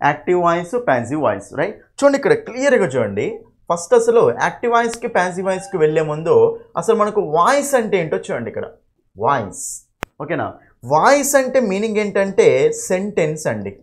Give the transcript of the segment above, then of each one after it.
Active voice passive voice right. చూడండి ఇక్కడ క్లియర్గా చూడండి. ఫస్ట్ అసలు యాక్టివ్ వాయిస్కి ప్యాసివ్ వాయిస్కి వెళ్ళే ముందు అసలు మనకు వాయిస్ అంటే ఏంటో చూడండి. ఇక్కడ వాయిస్ ఓకేనా. వాయిస్ అంటే మీనింగ్ ఏంటంటే సెంటెన్స్ అండి.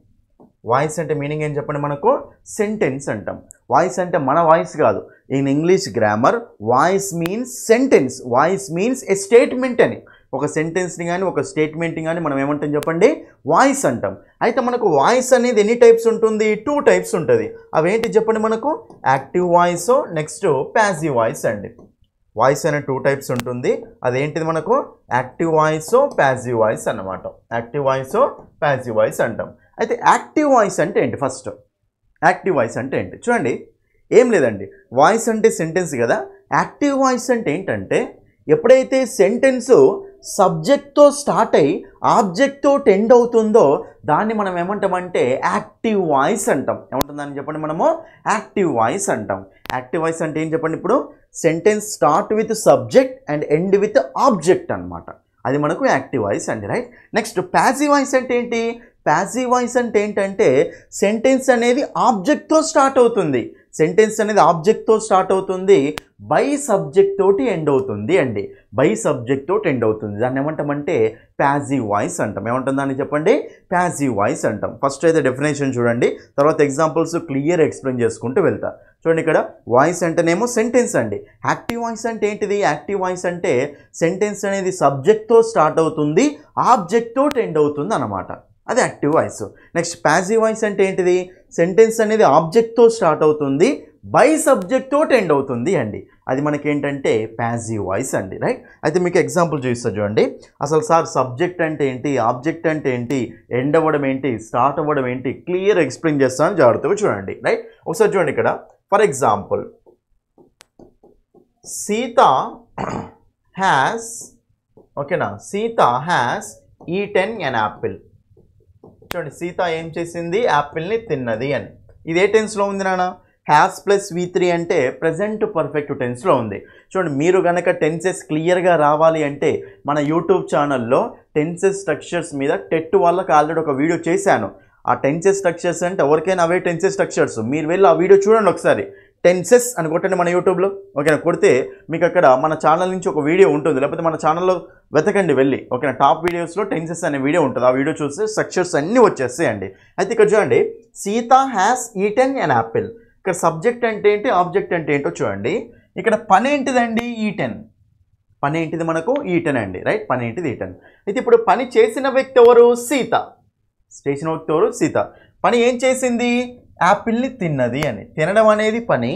వాయిస్ అంటే మీనింగ్ ఏం చెప్పండి, మనకు సెంటెన్స్ అంటాం. వాయిస్ అంటే మన వాయిస్ కాదు. In English grammar voice means sentence. Voice means A statement అని. ఒక సెంటెన్స్ని కానీ ఒక స్టేట్మెంట్ని కానీ మనం ఏమంటాం చెప్పండి, వాయిస్ అంటాం. అయితే మనకు వాయిస్ అనేది ఎన్ని టైప్స్ ఉంటుంది, 2 టైప్స్ ఉంటుంది. అవేంటి చెప్పండి, మనకు active voice next passive voice అండి. వాయిస్ అనే 2 టైప్స్ ఉంటుంది. అదేంటిది మనకు యాక్టివ్ వాయిస్ ప్యాసివ్ వాయిస్ అన్నమాట. యాక్టివ్ వాయిస్ ప్యాసివ్ వాయిస్ అంటాం. అయితే యాక్టివ్ వాయిస్ అంటే ఏంటి, ఫస్ట్ యాక్టివ్ వాయిస్ అంటే ఏంటి చూడండి. ఏం లేదండి, వాయిస్ అంటే సెంటెన్స్ కదా. యాక్టివ్ వాయిస్ అంటే ఏంటంటే ఎప్పుడైతే సెంటెన్స్ సబ్జెక్ట్తో స్టార్ట్ అయ్యి ఆబ్జెక్ట్తో ఎండ్ అవుతుందో దాన్ని మనం ఏమంటామంటే యాక్టివ్ వాయిస్ అంటాం. ఏమంటుందని చెప్పండి, మనము యాక్టివ్ వాయిస్ అంటాం. యాక్టివ్ వాయిస్ అంటే ఏం చెప్పండి, ఇప్పుడు sentence start with subject and end with object అనమాట. అది మనకు యాక్టివ్ వాయిస్ అండి రైట్. నెక్స్ట్ ప్యాసివ్ వాయిస్ అంటే ఏంటి, ప్యాసివ్ వాయిస్ అంటే ఏంటంటే సెంటెన్స్ అనేది ఆబ్జెక్ట్తో స్టార్ట్ అవుతుంది. సెంటెన్స్ అనేది ఆబ్జెక్ట్తో స్టార్ట్ అవుతుంది, బై సబ్జెక్ట్ తోటి ఎండ్ అవుతుంది అండి. బై సబ్జెక్ట్ తోటి ఎండ్ అవుతుంది. దాన్ని ఏమంటామంటే ప్యాసివ్ వాయిస్ అంటాం. ఏమంటుంది దాన్ని చెప్పండి, ప్యాసివ్ వాయిస్ అంటాం. ఫస్ట్ అయితే డెఫినేషన్ చూడండి, తర్వాత ఎగ్జాంపుల్స్ క్లియర్ ఎక్స్ప్లెయిన్ చేసుకుంటూ వెళ్తా. చూడండి ఇక్కడ వాయిస్ అంటేనేమో సెంటెన్స్ అండి. యాక్టివ్ వాయిస్ అంటే ఏంటిది, యాక్టివ్ వాయిస్ అంటే సెంటెన్స్ అనేది సబ్జెక్ట్తో స్టార్ట్ అవుతుంది, ఆబ్జెక్ట్ తోటి ఎండ్ అవుతుంది అన్నమాట. అది active voice. Next passive voice అంటే ఏంటిది, సెంటెన్స్ అనేది ఆబ్జెక్ట్తో స్టార్ట్ అవుతుంది, బై సబ్జెక్ట్ తోటి ఎండ్ అవుతుంది అండి. అది మనకేంటంటే ప్యాసివ్ వాయిస్ అండి రైట్. అయితే మీకు ఎగ్జాంపుల్ చూపిస్తా చూడండి. అసలు సార్ సబ్జెక్ట్ అంటే ఏంటి, ఆబ్జెక్ట్ అంటే ఏంటి, ఎండ్ అవ్వడం ఏంటి, స్టార్ట్ అవ్వడం ఏంటి, క్లియర్ ఎక్స్ప్లెయిన్ చేస్తాను, జాగ్రత్తగా చూడండి రైట్. ఒకసారి చూడండి ఇక్కడ ఫర్ ఎగ్జాంపుల్, సీత హ్యాస్ ఓకేనా, Sita has eaten an apple. చూడండి సీత ఏం చేసింది, యాపిల్ని తిన్నది అని. ఇది ఏ టెన్స్లో ఉంది నాన్న, హ్యాస్ ప్లస్ V3 అంటే ప్రజెంట్ పర్ఫెక్ట్ టెన్స్లో ఉంది. చూడండి మీరు కనుక టెన్సెస్ క్లియర్గా రావాలి అంటే మన యూట్యూబ్ ఛానల్లో టెన్సెస్ స్ట్రక్చర్స్ మీద టెట్ వాళ్ళకి ఆల్రెడీ ఒక వీడియో చేశాను. ఆ టెన్సెస్ స్ట్రక్చర్స్ అంటే ఎవరికైనా అవే టెన్సెస్ స్ట్రక్చర్స్. మీరు వెళ్ళి ఆ వీడియో చూడండి ఒకసారి, టెన్సెస్ అని కొట్టండి మన యూట్యూబ్లో ఓకేనా. కొడితే మీకు అక్కడ మన ఛానల్ నుంచి ఒక వీడియో ఉంటుంది, లేకపోతే మన ఛానల్లో వెతకండి వెళ్ళి ఓకేనా. టాప్ వీడియోస్లో టెన్సెస్ అనే వీడియో ఉంటుంది, ఆ వీడియో చూస్తే స్ట్రక్చర్స్ అన్నీ వచ్చేస్తాయండి. అయితే ఇక్కడ చూడండి, Sita has eaten an apple. ఇక్కడ సబ్జెక్ట్ అంటే ఏంటి, ఆబ్జెక్ట్ అంటే ఏంటో చూడండి. ఇక్కడ పని ఏంటిదండి, ఈటెన్. పని ఏంటిది మనకు, ఈటెన్ అండి రైట్. పని ఏంటిది, ఈటెన్. అయితే ఇప్పుడు పని చేసిన వ్యక్తి ఎవరు, సీత. చేసిన వ్యక్తి ఎవరు, సీత. పని ఏం చేసింది, యాపిల్ని తిన్నది అని. తినడం అనేది పని,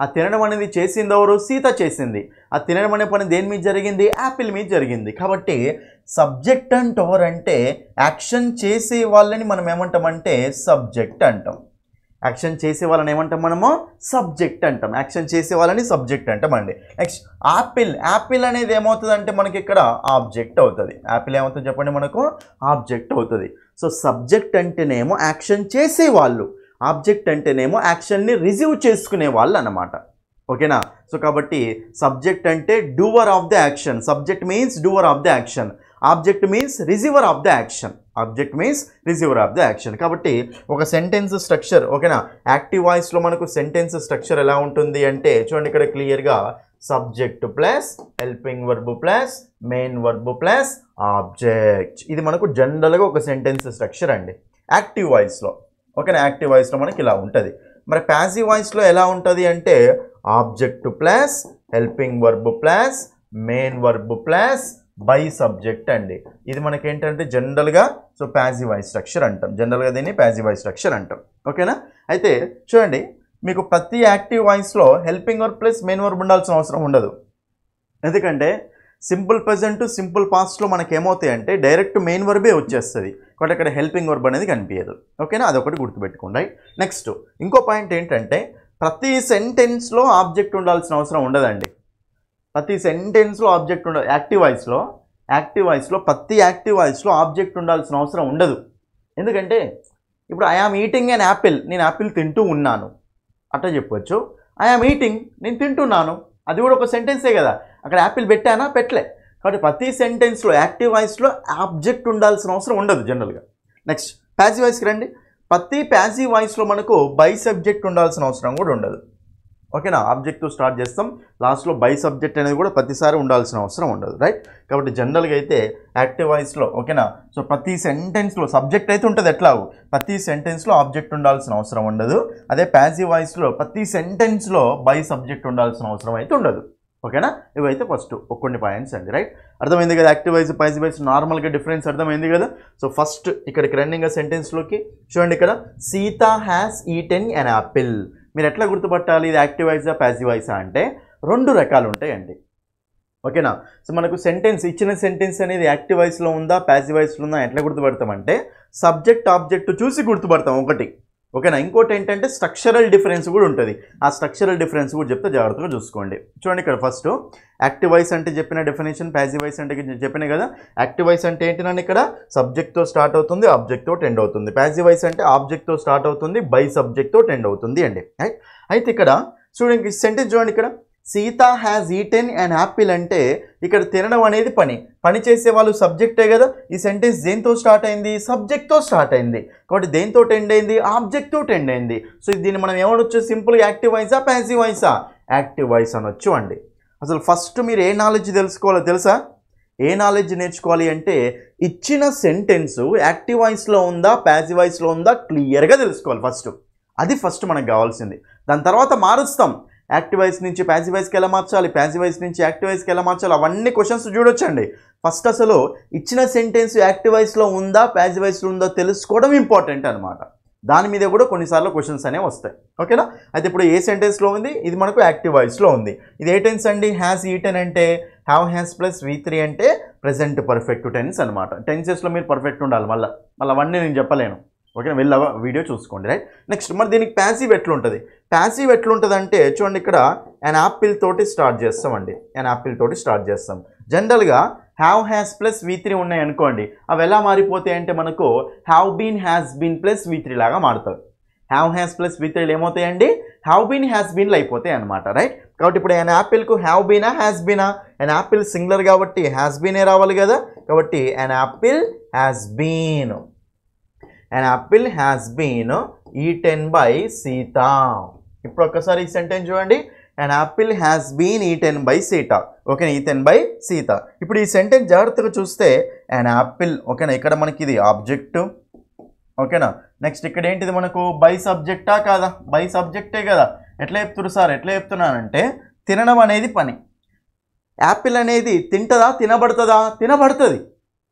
ఆ తినడం అనేది చేసింది ఎవరు, సీత చేసింది. ఆ తినడం అనే పని దేని మీద జరిగింది, యాపిల్ మీద జరిగింది. కాబట్టి సబ్జెక్ట్ అంటే ఎవరంటే యాక్షన్ చేసే వాళ్ళని మనం ఏమంటామంటే సబ్జెక్ట్ అంటాం. యాక్షన్ చేసే వాళ్ళని ఏమంటాం మనము, సబ్జెక్ట్ అంటాం. యాక్షన్ చేసే వాళ్ళని సబ్జెక్ట్ అంటాం అండి. Next Apple. యాపిల్ అనేది ఏమవుతుంది అంటే మనకి ఇక్కడ ఆబ్జెక్ట్ అవుతుంది. యాపిల్ ఏమవుతుంది చెప్పండి, మనకు ఆబ్జెక్ట్ అవుతుంది. సో సబ్జెక్ట్ అంటేనేమో యాక్షన్ చేసేవాళ్ళు, ఆబ్జెక్ట్ అంటేనేమో యాక్షన్ని రిసీవ్ చేసుకునే వాళ్ళు అన్నమాట ఓకేనా. సో కాబట్టి సబ్జెక్ట్ అంటే doer of the action, subject means doer of the action, object means receiver of the action, object means receiver of the action. కాబట్టి ఒక సెంటెన్స్ స్ట్రక్చర్ ఓకేనా, యాక్టివ్ వాయిస్లో మనకు సెంటెన్స్ స్ట్రక్చర్ ఎలా ఉంటుంది అంటే చూడండి ఇక్కడ క్లియర్గా, subject plus helping verb plus main verb plus object. ఇది మనకు జనరల్గా ఒక సెంటెన్స్ స్ట్రక్చర్ అండి యాక్టివ్ వాయిస్లో ఓకేనా. యాక్టివ్ వాయిస్లో మనకి ఇలా ఉంటుంది. మరి ప్యాసివ్ వాయిస్లో ఎలా ఉంటుంది అంటే object plus helping verb plus main verb plus by subject అండి. ఇది మనకి ఏంటంటే జనరల్గా సో ప్యాసివ్ వాయిస్ స్ట్రక్చర్ అంటాం. జనరల్గా దీన్ని ప్యాసివ్ వాయిస్ స్ట్రక్చర్ అంటాం ఓకేనా. అయితే చూడండి మీకు ప్రతి యాక్టివ్ వాయిస్లో helping verb plus main verb ఉండాల్సిన అవసరం ఉండదు. ఎందుకంటే సింపుల్ ప్రెజెంట్ సింపుల్ పాస్ట్లో మనకి ఏమవుతాయి అంటే డైరెక్ట్ మెయిన్ వర్బే వచ్చేస్తుంది, కాబట్టి అక్కడ హెల్పింగ్ వర్బ్ అనేది కనిపించదు ఓకేనా. అదొకటి గుర్తుపెట్టుకోండి రైట్. నెక్స్ట్ ఇంకో పాయింట్ ఏంటంటే ప్రతి సెంటెన్స్లో ఆబ్జెక్ట్ ఉండాల్సిన అవసరం ఉండదండి. ప్రతి సెంటెన్స్లో ఆబ్జెక్ట్ ఉండదు. యాక్టివ్ వాయిస్లో ప్రతి యాక్టివ్ వాయిస్లో ఆబ్జెక్ట్ ఉండాల్సిన అవసరం ఉండదు. ఎందుకంటే ఇప్పుడు I am eating an apple, నేను యాపిల్ తింటూ ఉన్నాను అట్లా చెప్పవచ్చు. ఐ ఆమ్ ఈటింగ్, నేను తింటున్నాను, అది కూడా ఒక సెంటెన్సే కదా. అక్కడ యాపిల్ పెట్టానా, పెట్టలే. కాబట్టి ప్రతి సెంటెన్స్లో యాక్టివ్ వాయిస్లో ఆబ్జెక్ట్ ఉండాల్సిన అవసరం ఉండదు జనరల్గా. నెక్స్ట్ ప్యాసివ్ వాయిస్కి రండి. ప్రతి ప్యాసివ్ వాయిస్లో మనకు బై సబ్జెక్ట్ ఉండాల్సిన అవసరం కూడా ఉండదు. ఓకేనా, ఆబ్జెక్ట్తో స్టార్ట్ చేస్తాం, లాస్ట్లో బై సబ్జెక్ట్ అనేది కూడా ప్రతిసారి ఉండాల్సిన అవసరం ఉండదు, రైట్. కాబట్టి జనరల్గా అయితే యాక్టివ్ వాయిస్లో ఓకేనా, సో ప్రతి సెంటెన్స్లో సబ్జెక్ట్ అయితే ఉంటుంది, ఎట్లాగో ప్రతి సెంటెన్స్లో ఆబ్జెక్ట్ ఉండాల్సిన అవసరం ఉండదు. అదే ప్యాసివ్ వాయిస్లో ప్రతి సెంటెన్స్లో బై సబ్జెక్ట్ ఉండాల్సిన అవసరం అయితే ఉండదు. ఓకేనా, ఇవైతే ఫస్ట్ కొన్ని పాయింట్స్ అండి, రైట్. అర్థమైంది కదా, యాక్టివ్ వాయిస్ ప్యాసివ్ వాయిస్ నార్మల్గా డిఫరెన్స్ అర్థమైంది కదా. సో ఫస్ట్ ఇక్కడికి రన్నింగ్ సెంటెన్స్లోకి చూడండి, ఇక్కడ Sita has eaten an apple. మీరు ఎట్లా గుర్తుపట్టాలి ఇది యాక్టివ్ వాయిసా ప్యాసివ్ వాయిసా అంటే 2 రకాలు ఉంటాయండి. ఓకేనా, సో మనకు సెంటెన్స్ ఇచ్చిన సెంటెన్స్ అనేది యాక్టివ్ వాయిస్లో ఉందా ప్యాసివ్ వాయిస్లో ఉందా ఎట్లా గుర్తుపడతామంటే సబ్జెక్ట్ ఆబ్జెక్ట్ చూసి గుర్తుపడతాం ఒకటి. ఓకేనా, ఇంకోటి ఏంటంటే స్ట్రక్చరల్ డిఫరెన్స్ కూడా ఉంటుంది. ఆ స్ట్రక్చరల్ డిఫరెన్స్ కూడా చెప్తే జాగ్రత్తగా చూసుకోండి. చూడండి ఇక్కడ ఫస్ట్ యాక్టివ్ వాయిస్ అంటే చెప్పిన డెఫినేషన్, ప్యాసివ్ వాయిస్ అంటే చెప్పిన కదా. యాక్టివ్ వాయిస్ అంటే ఏంటంటే ఇక్కడ సబ్జెక్ట్తో స్టార్ట్ అవుతుంది, ఆబ్జెక్ట్తో ఎండ్ అవుతుంది. ప్యాసివ్ వాయిస్ అంటే ఆబ్జెక్ట్తో స్టార్ట్ అవుతుంది, బై సబ్జెక్ట్తో ఎండ్ అవుతుంది అండి, రైట్. అయితే ఇక్కడ చూడండి సెంటెన్స్ చూడండి, ఇక్కడ Sita has eaten and Apple అంటే ఇక్కడ తినడం అనేది పని చేసే వాళ్ళు సబ్జెక్టే కదా. ఈ సెంటెన్స్ దేంతో స్టార్ట్ అయింది, సబ్జెక్ట్తో స్టార్ట్ అయింది. కాబట్టి దేంతో ఎండ్ అయింది, ఆబ్జెక్ట్తో ఎండ్ అయింది. సో దీన్ని మనం ఏమనొచ్చు, సింపుల్గా యాక్టివ్ వాయిసా ప్యాసివ్ వాయిసా, యాక్టివ్ వాయిస్ అనొచ్చు అండి. అసలు ఫస్ట్ మీరు ఏ నాలెడ్జ్ తెలుసుకోవాలో తెలుసా, ఏ నాలెడ్జ్ నేర్చుకోవాలి అంటే ఇచ్చిన సెంటెన్స్ యాక్టివ్ వాయిస్లో ఉందా ప్యాసివ్ వాయిస్లో ఉందా క్లియర్గా తెలుసుకోవాలి ఫస్ట్. అది ఫస్ట్ మనకు కావాల్సింది. దాని తర్వాత మారుస్తాం, యాక్టివ్ వాయిస్ నుంచి ప్యాసివ్ వాయిస్కి ఎలా మార్చాలి, ప్యాసివ్ వాయిస్ నుంచి యాక్టివ్ వాయిస్కి ఎలా మార్చాలి, అవన్నీ క్వశ్చన్స్ చూడొచ్చండి. ఫస్ట్ అసలు ఇచ్చిన సెంటెన్స్ యాక్టివ్ వాయిస్లో ఉందా ప్యాసివ్ వాయిస్లో ఉందా తెలుసుకోవడం ఇంపార్టెంట్ అనమాట. దాని మీద కూడా కొన్నిసార్లు క్వశ్చన్స్ అనేవి వస్తాయి. ఓకేనా, అయితే ఇప్పుడు ఏ సెంటెన్స్లో ఉంది, ఇది మనకు యాక్టివ్ వాయిస్లో ఉంది. ఇది ఏ టెన్స్ అండి, హ్యాస్ ఈటెన్ అంటే హ్యావ్ హ్యాస్ ప్లస్ V3 అంటే ప్రెజెంట్ పర్ఫెక్ట్ టెన్స్ అనమాట. టెన్సెస్లో మీరు పర్ఫెక్ట్ ఉండాలి, మళ్ళీ అవన్నీ నేను చెప్పలేను. ఓకే, వెళ్ళ వీడియో చూసుకోండి, రైట్. నెక్స్ట్ మరి దీనికి ప్యాసివ్ ఎట్లుంటుంది, ప్యాసివ్ ఎట్లుంటుంది అంటే చూడండి, ఇక్కడ an యాపిల్ తోటి స్టార్ట్ చేస్తామండి, an యాపిల్ తోటి స్టార్ట్ చేస్తాం. జనరల్గా హ్యావ్ హ్యాస్ ప్లస్ V3 ఉన్నాయి అనుకోండి, అవి ఎలా మారిపోతాయి అంటే మనకు have been has been plus V3 లాగా మారుతాయి. హ్యావ్ హ్యాస్ ప్లస్ V3 ఏమవుతాయండి, హ్యావ్ బీన్ హ్యాస్ బీన్లు అయిపోతాయి అనమాట, రైట్. కాబట్టి ఇప్పుడు an యాపిల్కు హ్యావ్ బీనా హ్యాస్ బీనా, an యాపిల్ సింగులర్ కాబట్టి హ్యాస్ బీనే రావాలి కదా. కాబట్టి an apple has been, an apple has been eaten by Sita. ఇప్పుడు ఒక్కసారి ఈ సెంటెన్స్ చూడండి, an apple has been eaten by Sita. ఓకేనా, ఈటెన్ బై సీత. ఇప్పుడు ఈ సెంటెన్స్ జాగ్రత్తగా చూస్తే an యాపిల్, ఓకేనా, ఇక్కడ మనకి ఇది ఆబ్జెక్ట్. ఓకేనా, నెక్స్ట్ ఇక్కడ ఏంటిది మనకు బై సబ్జెక్టా కాదా, బై సబ్జెక్టే కదా. ఎట్లా చెప్తున్నారు సార్, ఎట్లా చెప్తున్నానంటే తినడం అనేది పని, యాపిల్ అనేది తింటదా తినబడుతుందా, తినబడుతుంది.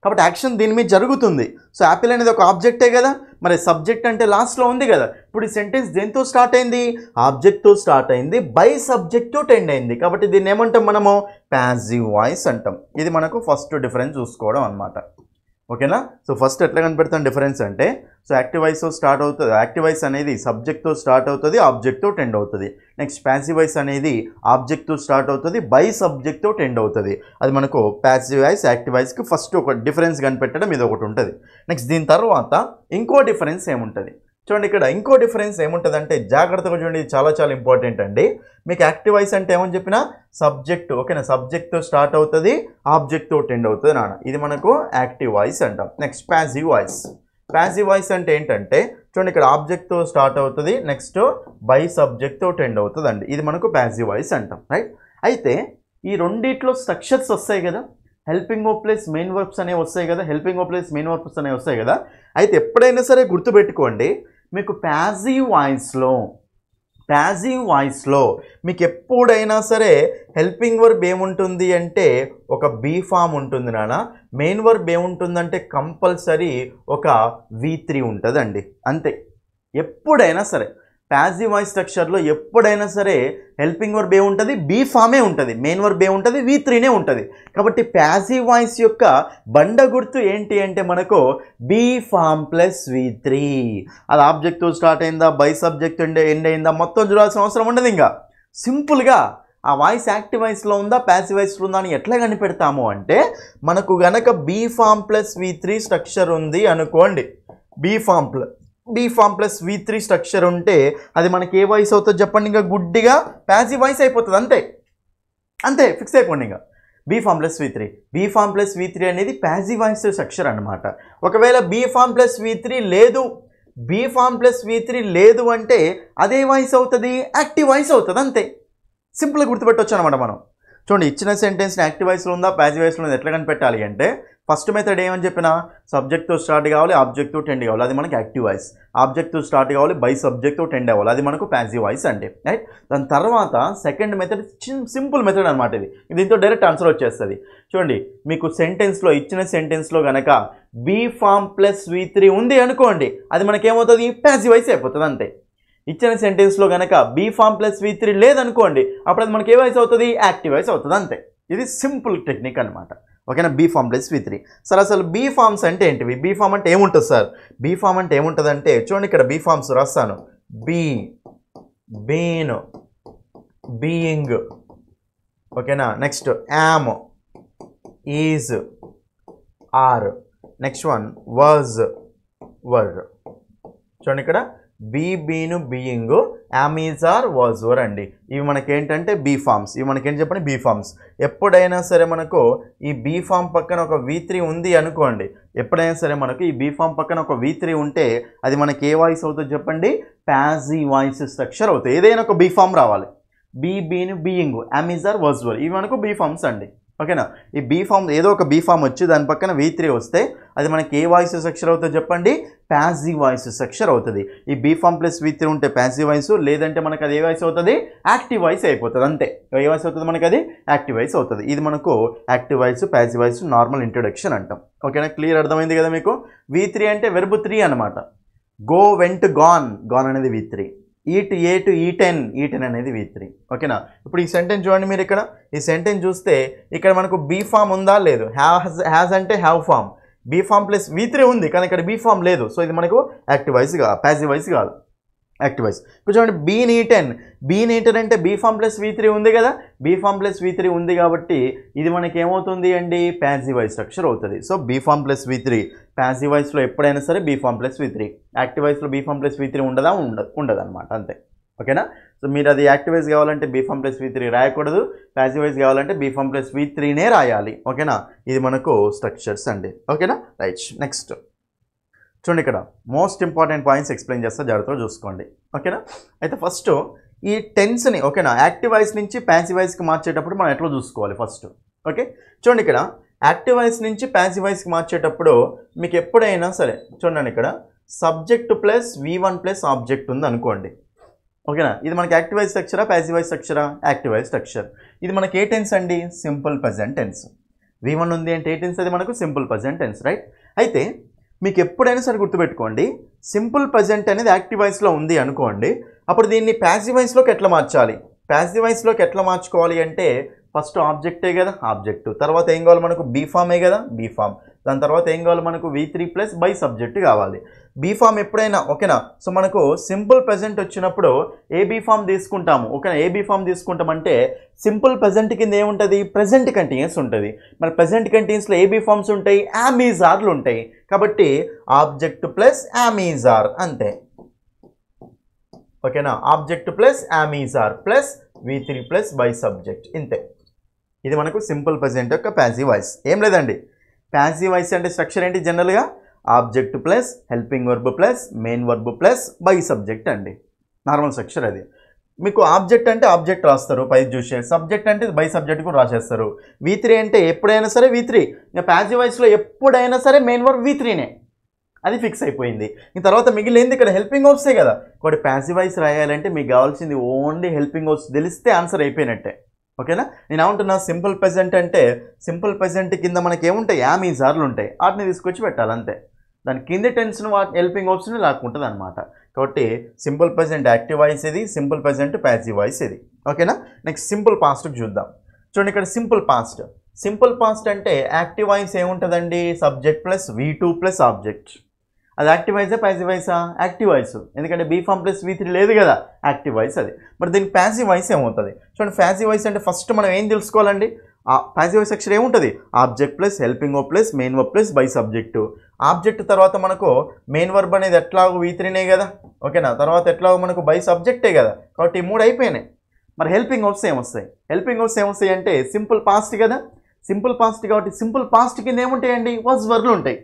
కాబట్టి యాక్షన్ దీని మీద జరుగుతుంది. సో యాపిల్ అనేది ఒక ఆబ్జెక్టే కదా, మరి సబ్జెక్ట్ అంటే లాస్ట్లో ఉంది కదా. ఇప్పుడు ఈ సెంటెన్స్ దేంతో స్టార్ట్ అయింది, ఆబ్జెక్ట్తో స్టార్ట్ అయింది, బై సబ్జెక్ట్తో ఎండ్ అయింది. కాబట్టి దీన్ని ఏమంటాం మనము, ప్యాసివ్ వాయిస్ అంటాం. ఇది మనకు ఫస్ట్ డిఫరెన్స్ చూసుకోవడం అనమాట. ఓకేనా, సో ఫస్ట్ ఎట్లా కనిపెడతాం డిఫరెన్స్ అంటే, సో యాక్టివ్ వాయిస్తో స్టార్ట్ అవుతుంది, యాక్టివ్ వాయిస్ అనేది సబ్జెక్ట్తో స్టార్ట్ అవుతుంది, ఆబ్జెక్ట్తో ఎండ్ అవుతుంది. నెక్స్ట్ ప్యాసివ్ వాయిస్ అనేది ఆబ్జెక్ట్తో స్టార్ట్ అవుతుంది, బై సబ్జెక్ట్తో ఎండ్ అవుతుంది. అది మనకు ప్యాసివ్ వాయిస్ యాక్టివ్ వాయిస్కి ఫస్ట్ ఒక డిఫరెన్స్ కనిపెట్టడం ఇది ఒకటి ఉంటుంది. నెక్స్ట్ దీని తర్వాత ఇంకో డిఫరెన్స్ ఏముంటుంది చూడండి, ఇక్కడ ఇంకో డిఫరెన్స్ ఏముంటుంది అంటే జాగ్రత్తగా చూడండి, చాలా చాలా ఇంపార్టెంట్ అండి. మీకు యాక్టివ్ వాయిస్ అంటే ఏమని చెప్పినా సబ్జెక్ట్, ఓకేనా, సబ్జెక్ట్తో స్టార్ట్ అవుతుంది, ఆబ్జెక్ట్తో ఎండ్ అవుతుంది నాన్న, ఇది మనకు యాక్టివ్ వాయిస్ అంటాం. Next passive voice, passive voice అంటే ఏంటంటే చూడండి, ఇక్కడ ఆబ్జెక్ట్తో స్టార్ట్ అవుతుంది, నెక్స్ట్ బై సబ్జెక్ట్తో ఎండ్ అవుతుంది అండి, ఇది మనకు ప్యాసివ్ వాయిస్ అంటాం, రైట్. అయితే ఈ రెండిట్లో స్ట్రక్చర్స్ వస్తాయి కదా, helping verb plus main verbs అనేవి వస్తాయి కదా, helping verb plus main verbs అనేవి వస్తాయి కదా. అయితే ఎప్పుడైనా సరే గుర్తుపెట్టుకోండి, మీకు ప్యాసివ్ వాయిస్లో మీకు ఎప్పుడైనా సరే హెల్పింగ్ వర్బ్ ఏముంటుంది అంటే ఒక బీ ఫామ్ ఉంటుంది నాన్న, మెయిన్ వర్బ్ ఏముంటుందంటే కంపల్సరీ ఒక V3 ఉంటుందండి, అంతే. ఎప్పుడైనా సరే ప్యాసివ్ వాయిస్ స్ట్రక్చర్లో ఎప్పుడైనా సరే హెల్పింగ్ వర్బ్ ఏముంటుంది, బీ ఫామే ఉంటుంది, మెయిన్ వర్బ్ ఏముంటుంది, V3నే ఉంటుంది. కాబట్టి ప్యాసివ్ వాయిస్ యొక్క బండ గుర్తు ఏంటి అంటే మనకు బీ ఫామ్ ప్లస్ V3. అది ఆబ్జెక్ట్తో స్టార్ట్ అయిందా, బై సబ్జెక్ట్ ఎండ్ అయిందా మొత్తం చూడాల్సిన అవసరం ఉండదు. ఇంకా సింపుల్గా ఆ వాయిస్ యాక్టివ్ వాయిస్లో ఉందా ప్యాసివ్ వాయిస్లో ఉందా అని ఎట్లా కనిపెడతాము అంటే, మనకు గనక be form plus V3 structure ఉంది అనుకోండి, be form plus V3 structure ఉంటే అది మనకి ఏ వాయిస్ అవుతుంది చెప్పండి, ఇంకా గుడ్డిగా ప్యాసివ్ వాయిస్ అయిపోతుంది, అంతే ఫిక్స్ అయిపోండి. ఇంకా బీ ఫామ్ ప్లస్ V3 అనేది ప్యాసివ్ వాయిస్ స్ట్రక్చర్ అనమాట. ఒకవేళ బీ ఫామ్ ప్లస్ V3 లేదు, బీ ఫామ్ ప్లస్ V3 లేదు అంటే అదే వాయిస్ అవుతుంది, యాక్టివ్ వాయిస్ అవుతుంది, అంతే. సింపుల్గా గుర్తుపెట్టవచ్చు అనమాట మనం. చూడండి, ఇచ్చిన సెంటెన్స్ని యాక్టివ్ వాయిస్లో ఉందా ప్యాసివ్ వాయిస్లో ఉందా ఎట్లా కనిపెట్టాలి అంటే, ఫస్ట్ మెథడ్ ఏమని చెప్పినా సబ్జెక్ట్తో స్టార్ట్ కావాలి, ఆబ్జెక్ట్తో టెండ్ కావాలి, అది మనకి యాక్టివ్ వాయిస్. ఆబ్జెక్ట్తో స్టార్ట్ కావాలి, బై సబ్జెక్ట్తో టెండ్ అవ్వాలి, అది మనకు ప్యాసివ్ వాయిస్ అంటే, రైట్. దాని తర్వాత సెకండ్ మెథడ్ సింపుల్ మెథడ్ అనమాట. దీంతో డైరెక్ట్ ఆన్సర్ వచ్చేస్తుంది. చూడండి, మీకు సెంటెన్స్లో ఇచ్చిన సెంటెన్స్లో కనుక బీ ఫామ్ ప్లస్ V3 ఉంది అనుకోండి, అది మనకేమవుతుంది, ప్యాసివ్ వాయిస్ అయిపోతుంది, అంతే. ఇచ్చిన సెంటెన్స్లో కనుక బీ ఫామ్ ప్లస్ V3 లేదనుకోండి, అప్పుడు అది మనకి ఏ వాయిస్ అవుతుంది, యాక్టివ్ వాయిస్ అవుతుంది, అంతే. ఇది సింపుల్ టెక్నిక్ అనమాట. ఓకేనా, be form plus V3. Sir అసలు బీ ఫామ్స్ అంటే ఏంటివి, బీ ఫామ్ అంటే ఏముంటుంది సార్? బీ ఫామ్ అంటే ఏముంటుంది అంటే, చూడండి ఇక్కడ బీ ఫామ్స్ రాస్తాను. బీ, బీన్, బీయింగ్, ఓకేనా. Next am, is, are. Next one was, were. చూడండి ఇక్కడ be, been, being, am, is, are, was, were అండి. ఇవి మనకేంటంటే బీ ఫామ్స్. ఇవి మనకేంటి చెప్పండి, బీ ఫామ్స్. ఎప్పుడైనా సరే మనకు ఈ బీ ఫామ్ పక్కన ఒక V3 ఉంది అనుకోండి, ఎప్పుడైనా సరే మనకు ఈ బీ ఫామ్ పక్కన ఒక V3 ఉంటే అది మనకి ఏ వాయిస్ అవుతుంది చెప్పండి, ప్యాసివ్ వాయిస్ స్ట్రక్చర్ అవుతుంది. ఏదైనా ఒక బీ ఫామ్ రావాలి. Be, been, being, am, is, are, was, were, ఇవి మనకు బీ ఫామ్స్ అండి. ఓకేనా. ఈ బీ ఫామ్ ఏదో ఒక బీ ఫామ్ వచ్చి దాని పక్కన V3 వస్తే అది మనకి ఏ వాయిస్ స్ట్రక్చర్ అవుతుంది చెప్పండి, ప్యాసివ్ వాయిస్ స్ట్రక్చర్ అవుతుంది. ఈ బీ ఫామ్ ప్లస్ V3 ఉంటే ప్యాసివ్ వాయిస్, లేదంటే మనకు అది ఏ వాయిస్ అవుతుంది, యాక్టివ్ వాయిస్ అయిపోతుంది, అంతే. ఏ వాయిస్ అవుతుంది మనకి, అది యాక్టివ్ వాయిస్ అవుతుంది. ఇది మనకు active voice, passive voice, normal introduction అంటాం. ఓకేనా, క్లియర్ అర్థమైంది కదా మీకు. V3 అంటే వెర్బ్ 3 అనమాట. గో, వెంట్, గాన్, గాన్ అనేది V3. Eat, at, eaten, eaten అనేది V3. ఓకేనా. ఇప్పుడు ఈ సెంటెన్స్ చూడండి, మీరు ఇక్కడ ఈ సెంటెన్స్ చూస్తే ఇక్కడ మనకు బీ ఫామ్ ఉందా లేదు, హ్యాజ్ అంటే have form, be form plus V3 ఉంది కానీ ఇక్కడ బీ ఫామ్ లేదు. సో ఇది మనకు యాక్టివ్ వాయిస్ కాదు, ప్యాసివ్ వాయిస్ కాదు, యాక్టివ్ వాయిస్. ఇప్పుడు చూడండి బీన్ ఈటెన్, బీన్ ఈటెన్ అంటే బీ ఫామ్ ప్లస్ V3 ఉంది కదా, బీ ఫామ్ ప్లస్ V3 ఉంది కాబట్టి ఇది మనకి ఏమవుతుంది అండి, ప్యాసివ్ వాయిస్ స్ట్రక్చర్ అవుతుంది. So be form plus V3 passive వాయిస్లో ఎప్పుడైనా సరే be form plus V3, active వాయిస్లో బీ ఫామ్ ప్లస్ V3 ఉండదా, ఉండదు అనమాట, అంతే. ఓకేనా. సో మీరు అది యాక్టివ్ వాయిస్ కావాలంటే బీ ఫామ్ ప్లస్ V3 రాయకూడదు, ప్యాసివ్ వాయిస్ కావాలంటే బీ ఫామ్ ప్లస్ V3నే రాయాలి. ఓకేనా, ఇది మనకు స్ట్రక్చర్స్ అండి. ఓకేనా, రైట్. నెక్స్ట్ చూడండి, ఇక్కడ మోస్ట్ ఇంపార్టెంట్ పాయింట్స్ ఎక్స్ప్లెయిన్ చేస్తా, జాగ్రత్తగా చూసుకోండి. ఓకేనా. అయితే ఫస్ట్ ఈ టెన్స్ని, ఓకేనా, యాక్టివ్ వాయిస్ నుంచి ప్యాసివ్ వాయిస్కి మార్చేటప్పుడు మనం ఎట్లా చూసుకోవాలి ఫస్ట్. ఓకే, చూడండి ఇక్కడ యాక్టివ్ వాయిస్ నుంచి ప్యాసివ్ వాయిస్కి మార్చేటప్పుడు మీకు ఎప్పుడైనా సరే చూడండి, ఇక్కడ subject plus V1 plus object ఉంది అనుకోండి. ఓకేనా, ఇది మనకి యాక్టివ్ వాయిస్ స్ట్రక్చరా, ప్యాసివ్ వాయిస్ స్ట్రక్చరా, యాక్టివ్ వాయిస్ స్ట్రక్చర్. ఇది మనకి ఏ టెన్స్ అండి, సింపుల్ ప్రెజెంట్ టెన్స్. V1 ఉంది అంటే ఏ టెన్స్, అది మనకు సింపుల్ ప్రెజెంట్ టెన్స్, రైట్. అయితే మీకు ఎప్పుడైనా సరే గుర్తుపెట్టుకోండి, సింపుల్ ప్రెజెంట్ అనేది యాక్టివ్ వాయిస్లో ఉంది అనుకోండి, అప్పుడు దీన్ని ప్యాసివ్ వాయిస్లోకి ఎట్లా మార్చాలి, ప్యాసివ్ వాయిస్లోకి ఎట్లా మార్చుకోవాలి అంటే ఫస్ట్ ఆబ్జెక్టే కదా, ఆబ్జెక్ట్, తర్వాత ఏం కావాలి మనకు, బీ ఫామే కదా, బీ ఫామ్, దాని తర్వాత ఏం కావాలి మనకు, V3 ప్లస్ బై సబ్జెక్ట్ కావాలి. బీ ఫామ్ ఎప్పుడైనా, ఓకేనా. సో మనకు సింపుల్ ప్రెజెంట్ వచ్చినప్పుడు ఏ బీ ఫామ్ తీసుకుంటాము, ఓకేనా. ఏ బీ ఫామ్ తీసుకుంటామంటే సింపుల్ ప్రెజెంట్ కింద ఏముంటుంది, ప్రెజెంట్ కంటిన్యూస్ ఉంటుంది. మరి ప్రెజెంట్ కంటిన్యూస్లో ఏ బీ ఫామ్స్ ఉంటాయి, యామ్, ఈజ్, ఆర్లు ఉంటాయి. కాబట్టి object plus am, is, are, అంతే. ఓకేనా, object plus am, is, are plus V3 plus by subject, ఇంతే. ఇది మనకు సింపుల్ ప్రెజెంట్ యొక్క ప్యాసివ్ వాయిస్. ఏం లేదండి, ప్యాసివ్ వాయిస్ అంటే స్ట్రక్చర్ ఏంటి, జనరల్గా object plus helping verb plus main verb plus by subject అండి, నార్మల్ స్ట్రక్చర్ అది. మీకు ఆబ్జెక్ట్ అంటే ఆబ్జెక్ట్ రాస్తారు పై చూసే, సబ్జెక్ట్ అంటే బై సబ్జెక్ట్ కూడా రాసేస్తారు. V3 అంటే ఎప్పుడైనా సరే V3, ఇంకా ప్యాసివ్ వాయిస్లో ఎప్పుడైనా సరే మెయిన్ వర్బ్ V3నే, అది ఫిక్స్ అయిపోయింది. ఈ తర్వాత మిగిలింది ఇక్కడ హెల్పింగ్ వర్బ్సే కదా. ఒకటి ప్యాసివ్ వాయిస్ రాయాలంటే మీకు కావాల్సింది ఓన్లీ హెల్పింగ్ వర్బ్స్ తెలిస్తే ఆన్సర్ అయిపోయినట్టే. ఓకేనా, నేను ఏమంటున్నా, సింపుల్ ప్రెజెంట్ అంటే సింపుల్ ప్రెజెంట్ కింద మనకి ఏముంటాయి, యామ్, ఈజ్, ఆర్లు ఉంటాయి, వాటిని తీసుకొచ్చి పెట్టాలి, అంతే. దాని కింద టెన్స్ను హెల్పింగ్ వర్బ్స్ని లాక్కుంటుంది అనమాట. కాబట్టి సింపుల్ ప్రెజెంట్ యాక్టివ్ వాయిస్ ఇది, సింపుల్ ప్రెజెంట్ ప్యాసివ్ వాయిస్ ఇది. ఓకేనా. నెక్స్ట్ సింపుల్ పాస్ట్కి చూద్దాం. చూడండి ఇక్కడ సింపుల్ పాస్ట్. సింపుల్ పాస్ట్ అంటే యాక్టివ్ వాయిస్ ఏముంటుందండి, subject plus V2 plus object. అది యాక్టివ్ వాయిసా ప్యాసివ్ వాయిసా, యాక్టివ్ వాయిస్, ఎందుకంటే బీ ఫామ్ ప్లస్ V3 లేదు కదా, యాక్టివ్ వాయిస్ అది. మరి దీనికి ప్యాసివ్ వాయిస్ ఏమవుతుంది చూడండి. ప్యాసివ్ వాయిస్ అంటే ఫస్ట్ మనం ఏం తెలుసుకోవాలండి, ప్యాసివ్ వాయిస్ సెక్షన్ ఏముంటుంది, object plus helping verb plus main verb plus by subject. Object తర్వాత మనకు మెయిన్ వర్బ్ అనేది ఎట్లాగో V3నే కదా, ఓకేనా. తర్వాత ఎట్లాగో మనకు బై సబ్జెక్టే కదా, కాబట్టి ఈ మూడు అయిపోయినాయి. మరి హెల్పింగ్ వర్బ్స్ ఏమొస్తాయి, హెల్పింగ్ వర్బ్స్ ఏమొస్తాయి అంటే సింపుల్ పాస్ట్ కదా, సింపుల్ పాస్ట్ కాబట్టి సింపుల్ పాస్ట్ కింద ఏముంటాయండి, వాజ్, వర్లు ఉంటాయి.